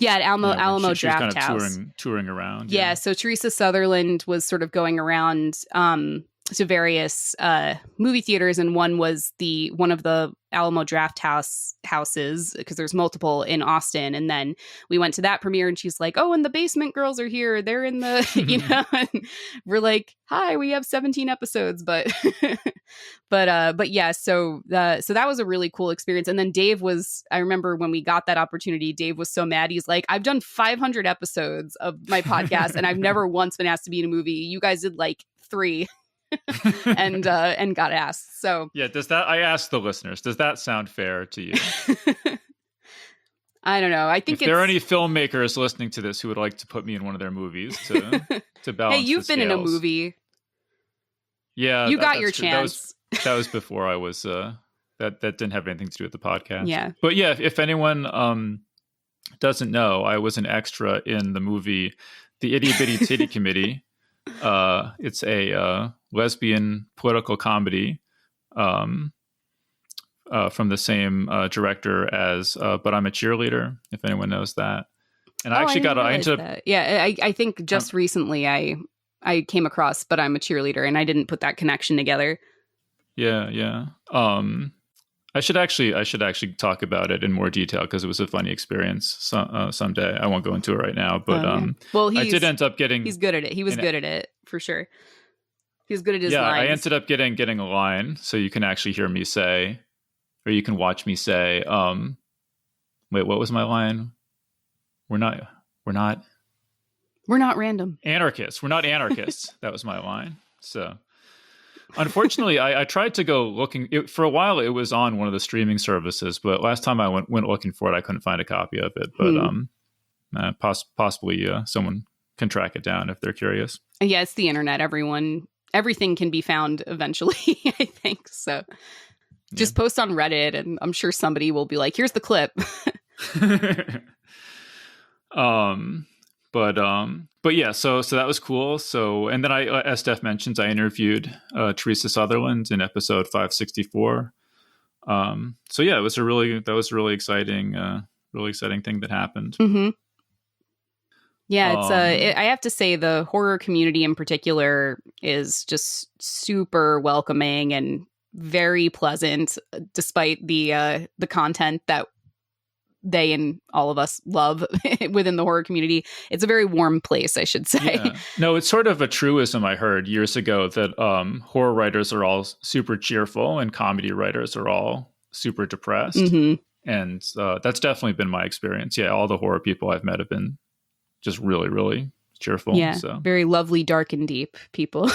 At Alamo she was Draft kind of House. touring around. Yeah. So Teresa Sutherland was sort of going around, various movie theaters, and one was one of the Alamo houses, because there's multiple in Austin. And then we went to that premiere, and she's like, "Oh, and the Basement Girls are here. They're in the," you know, and we're like, "Hi, we have 17 episodes," but but yeah, so that was a really cool experience. And then I remember when we got that opportunity, Dave was so mad. He's like, "I've done 500 episodes of my podcast, and I've never once been asked to be in a movie. You guys did like 3." and got asked. So yeah, I asked the listeners, does that sound fair to you? I don't know. I think if there are any filmmakers listening to this who would like to put me in one of their movies to balance. Hey, you've been in a movie. Yeah, you got your chance. That was before I was that didn't have anything to do with the podcast. Yeah. But yeah, if anyone doesn't know, I was an extra in the movie The Itty Bitty Titty Committee. It's a lesbian political comedy from the same director as But I'm a Cheerleader, if anyone knows that. And I actually I ended up that. Yeah, I think just recently I came across But I'm a Cheerleader, and I didn't put that connection together. Yeah. I should actually talk about it in more detail, because it was a funny experience someday. I won't go into it right now, but I did end up getting. He's good at it. He was good at it for sure. He's good at his lines. I ended up getting a line, so you can actually hear me say, or you can watch me say, wait, what was my line? We're not random anarchists. We're not anarchists. That was my line. So. Unfortunately, I tried to go looking for a while. It was on one of the streaming services, but last time I went looking for it, I couldn't find a copy of it. But possibly someone can track it down if they're curious. Yeah, it's the internet. Everything can be found eventually, I think. So just post on Reddit, and I'm sure somebody will be like, "Here's the clip." But yeah, so that was cool. So, and then as Steph mentions, I interviewed Teresa Sutherland in episode 564. So yeah, that was a really exciting thing that happened. Mm-hmm. Yeah, it's I have to say the horror community in particular is just super welcoming and very pleasant, despite the content that they and all of us love within the horror community. It's a very warm place, I should say. Yeah. No, it's sort of a truism I heard years ago that horror writers are all super cheerful and comedy writers are all super depressed. Mm-hmm. And that's definitely been my experience. Yeah, all the horror people I've met have been just really, really cheerful. Yeah, so. Very lovely, dark and deep people.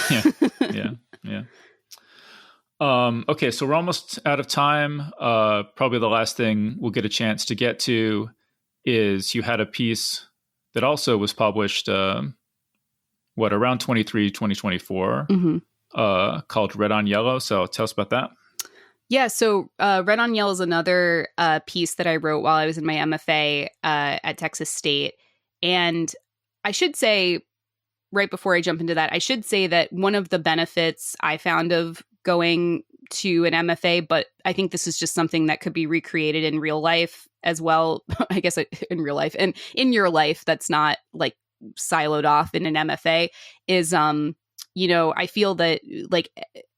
Yeah. Okay, so we're almost out of time. Probably the last thing we'll get a chance to get to is you had a piece that also was published, around 2024, called Red on Yellow. So tell us about that. Yeah, so Red on Yellow is another piece that I wrote while I was in my MFA at Texas State. And I should say, right before I jump into that, I should say that one of the benefits I found of going to an MFA, but I think this is just something that could be recreated in real life as well. I guess in real life and in your life that's not like siloed off in an MFA is, I feel that like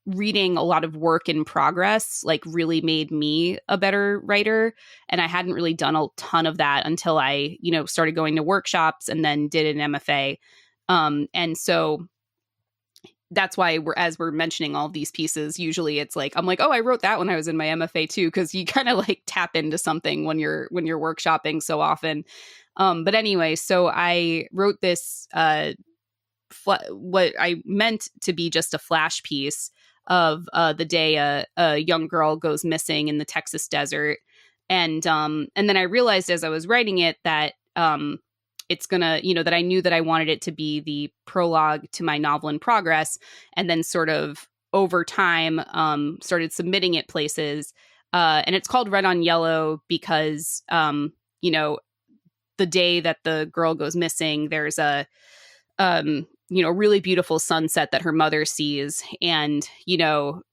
reading a lot of work in progress like really made me a better writer. And I hadn't really done a ton of that until I, started going to workshops and then did an MFA. And so that's why as we're mentioning all of these pieces, usually it's like, I'm like, oh, I wrote that when I was in my MFA too. Cause you kind of like tap into something when you're workshopping so often. But anyway, so I wrote this, what I meant to be just a flash piece of the day a young girl goes missing in the Texas desert. And then I realized as I was writing it that, it's gonna, that I knew that I wanted it to be the prologue to my novel in progress, and then sort of over time started submitting it places. And it's called Red on Yellow because, the day that the girl goes missing, there's a, really beautiful sunset that her mother sees. And,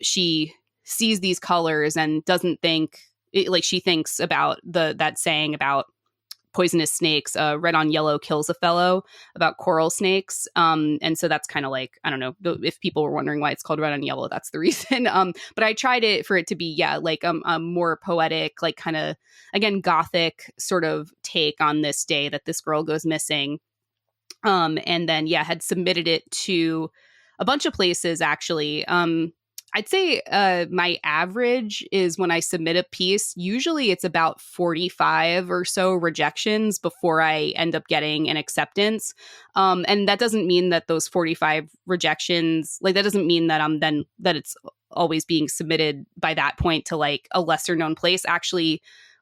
she sees these colors and doesn't think, she thinks about that saying about poisonous snakes. Red on Yellow Kills a Fellow, about coral snakes. And so that's kind of like, I don't know if people were wondering why it's called Red on Yellow, that's the reason. But I tried it for it to be, like a more poetic, like kind of, again, gothic sort of take on this day that this girl goes missing. And then, had submitted it to a bunch of places, actually. I'd say my average is when I submit a piece, usually it's about 45 or so rejections before I end up getting an acceptance. And that doesn't mean that those 45 rejections, like that doesn't mean that that it's always being submitted by that point to like a lesser known place. Actually,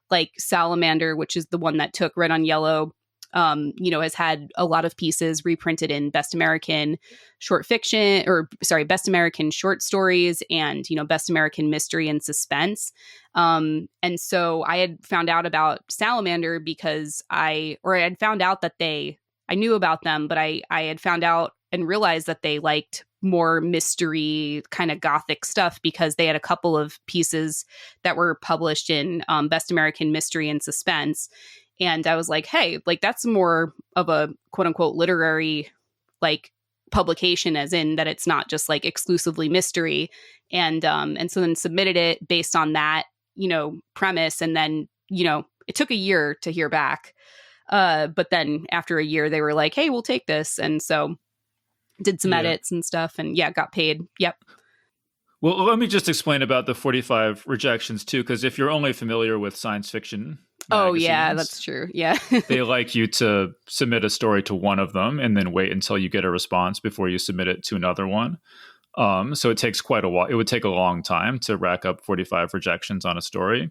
like Salamander, which is the one that took Red on Yellow, has had a lot of pieces reprinted in Best American Short Fiction, Best American Short Stories, and, Best American Mystery and Suspense. And so I had found out about Salamander because I had found out that I knew about them, but I had found out and realized that they liked more mystery kind of gothic stuff because they had a couple of pieces that were published in Best American Mystery and Suspense. And I was like, hey, like that's more of a quote unquote literary like publication, as in that it's not just like exclusively mystery. And so then submitted it based on that, premise. And then, it took a year to hear back. But then after a year, they were like, hey, we'll take this. And so did some edits and stuff and got paid. Yep. Well, let me just explain about the 45 rejections too, because if you're only familiar with science fiction magazines, that's true. Yeah. they like you to submit a story to one of them and then wait until you get a response before you submit it to another one. So it takes quite a while. It would take a long time to rack up 45 rejections on a story.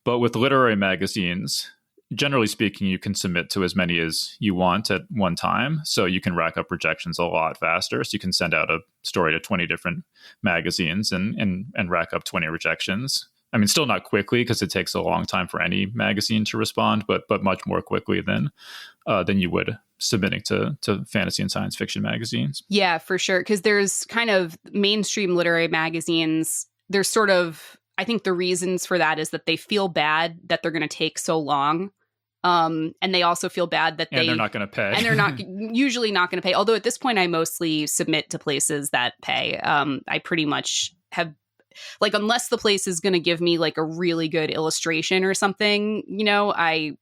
But with literary magazines, generally speaking, you can submit to as many as you want at one time. So you can rack up rejections a lot faster. So you can send out a story to 20 different magazines and rack up 20 rejections. I mean, still not quickly because it takes a long time for any magazine to respond, but much more quickly than you would submitting to fantasy and science fiction magazines. Yeah, for sure. Because there's kind of mainstream literary magazines. There's sort of, I think the reasons for that is that they feel bad that they're going to take so long. And they also feel bad that they're not going to pay. And they're not usually not going to pay. Although at this point, I mostly submit to places that pay. I pretty much have, like, unless the place is going to give me like a really good illustration or something,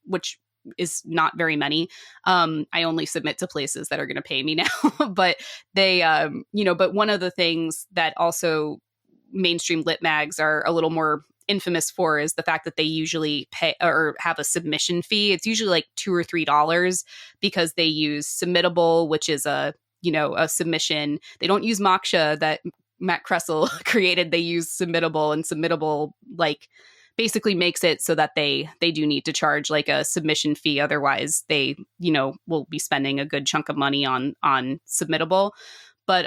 which is not very many. I only submit to places that are going to pay me now. But they, but one of the things that also mainstream lit mags are a little more infamous for is the fact that they usually pay or have a submission fee. It's usually like $2 or $3 because they use Submittable, which is a submission. They don't use Moksha that Matt Kressel created. They use Submittable, and Submittable like basically makes it so that they do need to charge like a submission fee. Otherwise they, will be spending a good chunk of money on Submittable. But,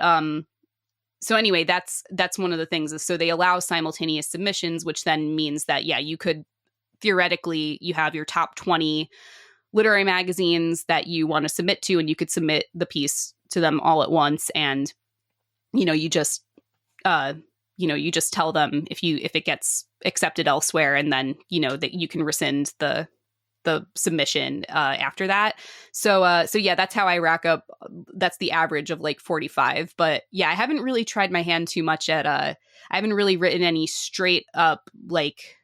so anyway, that's one of the things is so they allow simultaneous submissions, which then means that, you could theoretically, you have your top 20 literary magazines that you want to submit to, and you could submit the piece to them all at once. And, you just tell them if it gets accepted elsewhere, and then, that you can rescind the submission after that. So that's how I rack up. That's the average of like 45. But I haven't really tried my hand too much at I haven't really written any straight up like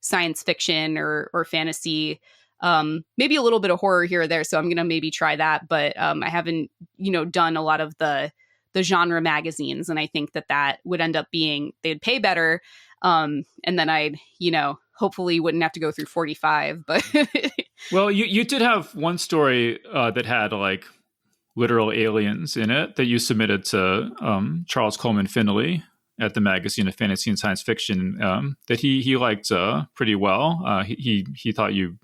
science fiction or fantasy. Maybe a little bit of horror here or there. So I'm gonna maybe try that. But I haven't done a lot of the genre magazines, and I think that would end up being, they'd pay better. And then I'd, hopefully wouldn't have to go through 45, but. Well, you did have one story that had like literal aliens in it that you submitted to Charles Coleman Finley at the Magazine of Fantasy and Science Fiction that he liked pretty well. He thought you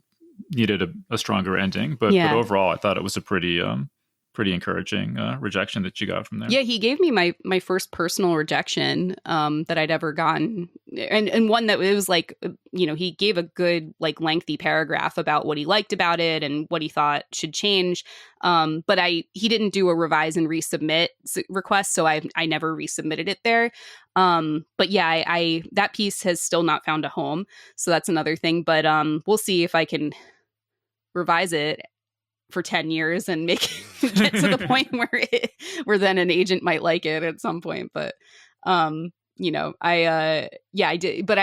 needed a stronger ending, but overall I thought it was a pretty encouraging rejection that you got from there. Yeah, he gave me my first personal rejection that I'd ever gotten, and one that it was like, he gave a good like lengthy paragraph about what he liked about it and what he thought should change. But he didn't do a revise and resubmit request, so I never resubmitted it there. But I that piece has still not found a home, so that's another thing. But we'll see if I can revise it for 10 years and make get to the point where then an agent might like it at some point. But I did, but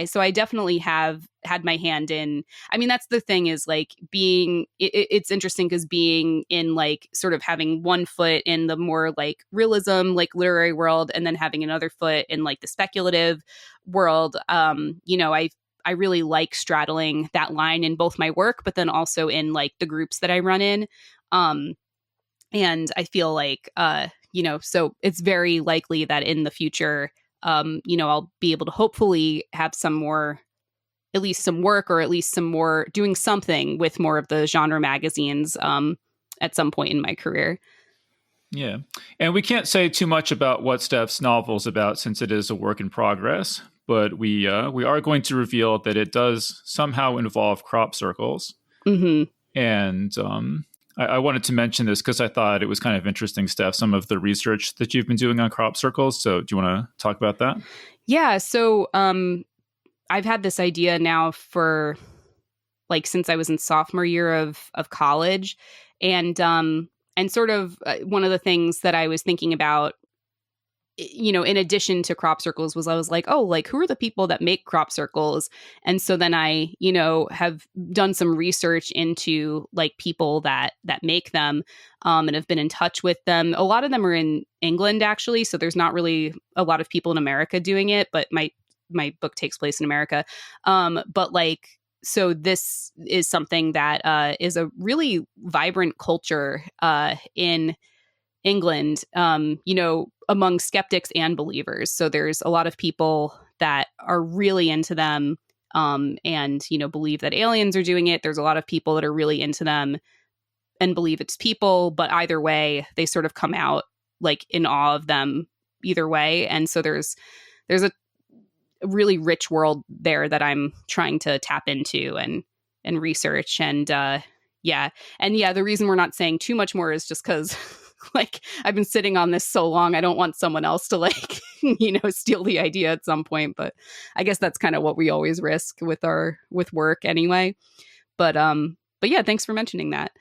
so I definitely have had my hand in. I mean, that's the thing is like it's interesting because being in like sort of having one foot in the more like realism, like literary world, and then having another foot in like the speculative world. I really like straddling that line in both my work, but then also in like the groups that I run in. And I feel like, so it's very likely that in the future, I'll be able to hopefully have at least some work or at least some more doing something with more of the genre magazines at some point in my career. Yeah. And we can't say too much about what Steph's novel's about since it is a work in progress. But we are going to reveal that it does somehow involve crop circles. Mm-hmm. And I wanted to mention this because I thought it was kind of interesting, Steph, some of the research that you've been doing on crop circles. So do you want to talk about that? Yeah. So I've had this idea now for like since I was in sophomore year of college. And sort of one of the things that I was thinking about, in addition to crop circles I was like, oh, like who are the people that make crop circles? And so then I, have done some research into like people that make them and have been in touch with them. A lot of them are in England, actually. So there's not really a lot of people in America doing it, but my book takes place in America. But like, so this is something that is a really vibrant culture in England, among skeptics and believers. So there's a lot of people that are really into them and, believe that aliens are doing it. There's a lot of people that are really into them and believe it's people. But either way, they sort of come out like in awe of them either way. And so there's a really rich world there that I'm trying to tap into and research. And the reason we're not saying too much more is just because like I've been sitting on this so long. I don't want someone else to like, steal the idea at some point. But I guess that's kind of what we always risk with work anyway. But yeah, thanks for mentioning that.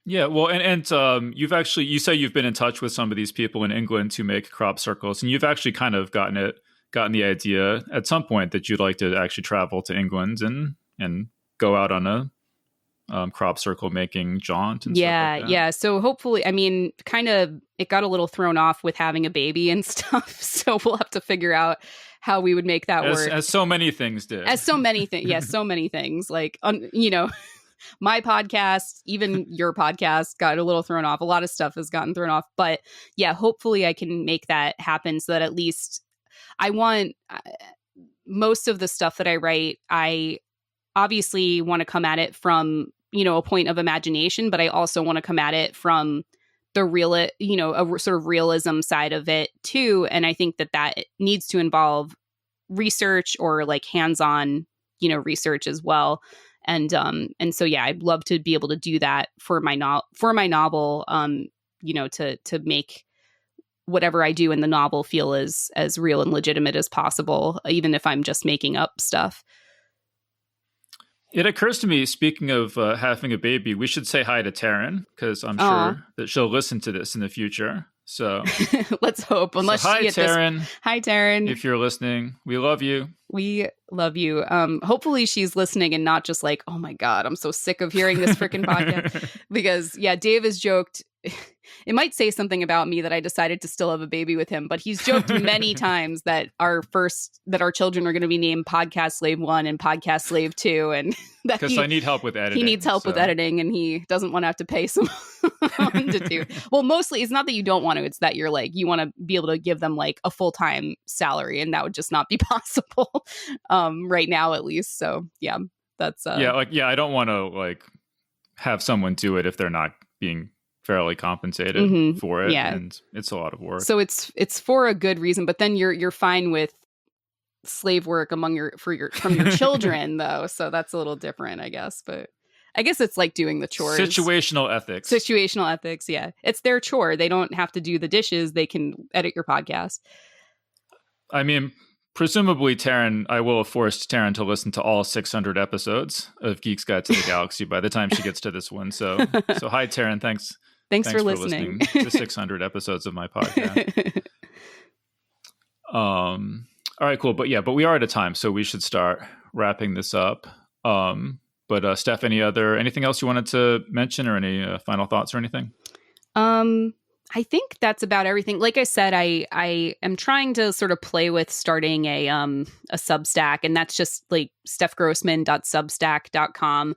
Yeah, well, and you say you've been in touch with some of these people in England who make crop circles, and you've actually kind of gotten the idea at some point that you'd like to actually travel to England and go out on a crop circle making jaunt and stuff like that. Yeah. So hopefully, I mean, kind of, it got a little thrown off with having a baby and stuff. So we'll have to figure out how we would make that work. As so many things did. As so many things. Yes, so many things. Like, my podcast, even your podcast got a little thrown off. A lot of stuff has gotten thrown off. But yeah, hopefully I can make that happen so that at least I want most of the stuff that I write, I obviously want to come at it from a point of imagination, but I also want to come at it from the real, a sort of realism side of it too. And I think that needs to involve research or like hands-on, research as well. And so, yeah, I'd love to be able to do that for my novel, to make whatever I do in the novel feel as real and legitimate as possible, even if I'm just making up stuff. It occurs to me, speaking of having a baby, we should say hi to Taryn, because I'm sure that she'll listen to this in the future. So let's hope. Unless hi, Taryn. Hi, Taryn. If you're listening, we love you. We love you. Hopefully she's listening and not just like, oh my God, I'm so sick of hearing this freaking podcast. Because Dave has joked. It might say something about me that I decided to still have a baby with him, but he's joked many times that our children are going to be named Podcast Slave 1 and Podcast Slave 2. And that because I need help with editing. He needs help with editing and he doesn't want to have to pay someone to do. Well, mostly it's not that you don't want to, it's that you're like, you want to be able to give them like a full-time salary and that would just not be possible right now at least. So yeah, that's I don't want to like have someone do it if they're not being fairly compensated for it, and it's a lot of work. So it's for a good reason, but then you're fine with slave work from your children though, so that's a little different, I guess. But I guess it's like doing the chores. Situational ethics, yeah. It's their chore. They don't have to do the dishes. They can edit your podcast. I mean, presumably, Taryn, I will have forced Taryn to listen to all 600 episodes of Geek's Guide to the Galaxy by the time she gets to this one. So hi, Taryn. Thanks for listening to 600 episodes of my podcast. All right, cool. But we are out of time, so we should start wrapping this up. But Steph, anything else you wanted to mention, or any final thoughts or anything? I think that's about everything. Like I said, I am trying to sort of play with starting a Substack, and that's just like stephgrossman.substack.com.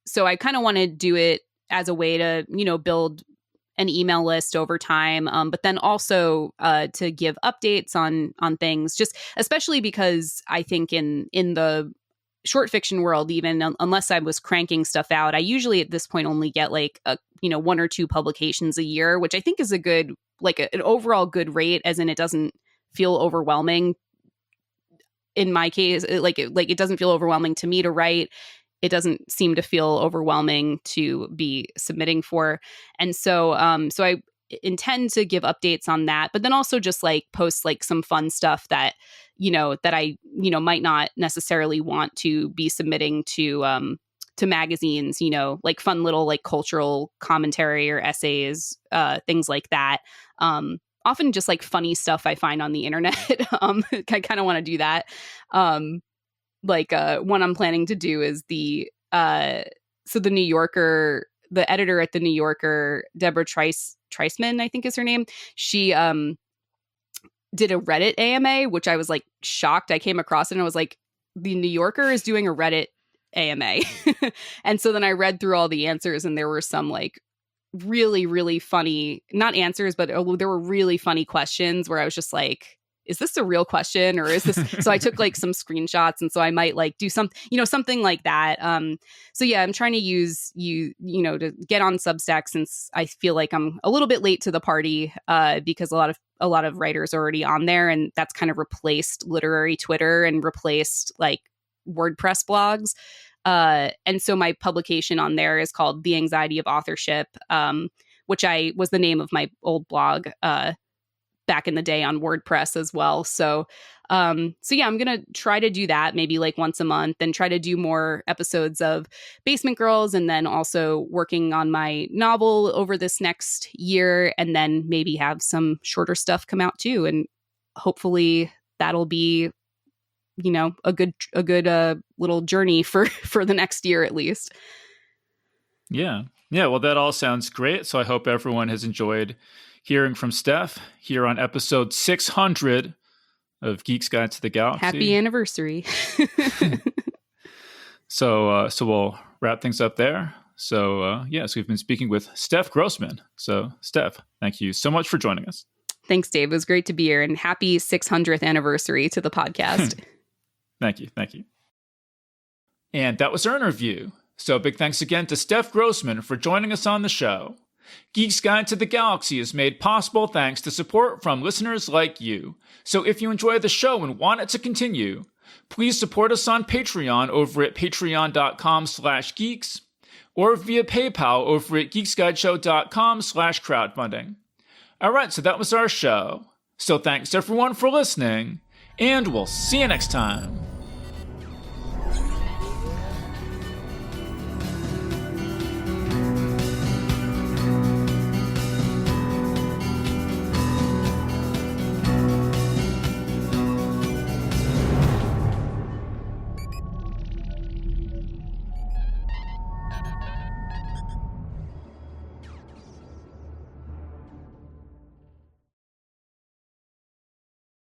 So I kind of want to do it as a way to, build an email list over time, but then also to give updates on things, just especially because I think in the short fiction world, even unless I was cranking stuff out, I usually at this point only get like one or two publications a year, which I think is a good, like an overall good rate, as in it doesn't feel overwhelming. In my case, it doesn't feel overwhelming to me to write. It doesn't seem to feel overwhelming to be submitting for. And so I intend to give updates on that, but then also just like post like some fun stuff that I might not necessarily want to be submitting to magazines, like fun little like cultural commentary or essays, things like that. Often just like funny stuff I find on the internet. I kind of want to do that. One I'm planning to do is the New Yorker, the editor at the New Yorker, Deborah Treisman, I think is her name. She did a Reddit AMA, which I was like shocked. I came across it and I was like, the New Yorker is doing a Reddit AMA. And so then I read through all the answers, and there were some like really, really funny, not answers, but there were really funny questions where I was just like, is this a real question, or is this? So I took like some screenshots, and so I might like do something like that. So yeah, I'm trying to use to get on Substack, since I feel like I'm a little bit late to the party, because a lot of writers are already on there, and that's kind of replaced literary Twitter and replaced like WordPress blogs. And so my publication on there is called The Anxiety of Authorship, which was the name of my old blog back in the day on WordPress as well. So yeah, I'm going to try to do that maybe like once a month, and try to do more episodes of Basement Girls, and then also working on my novel over this next year, and then maybe have some shorter stuff come out too. And hopefully that'll be, a good little journey for the next year at least. Yeah. Well, that all sounds great. So I hope everyone has enjoyed hearing from Steph here on episode 600 of Geek's Guide to the Galaxy. Happy anniversary. So we'll wrap things up there. So we've been speaking with Steph Grossman. So Steph, thank you so much for joining us. Thanks, Dave. It was great to be here, and happy 600th anniversary to the podcast. Thank you. And that was our interview. So big thanks again to Steph Grossman for joining us on the show. Geek's Guide to the Galaxy is made possible thanks to support from listeners like you. So if you enjoy the show and want it to continue, please support us on Patreon over at patreon.com/geeks, or via PayPal over at geeksguideshow.com/crowdfunding. All right, so that was our show. So thanks everyone for listening, and we'll see you next time.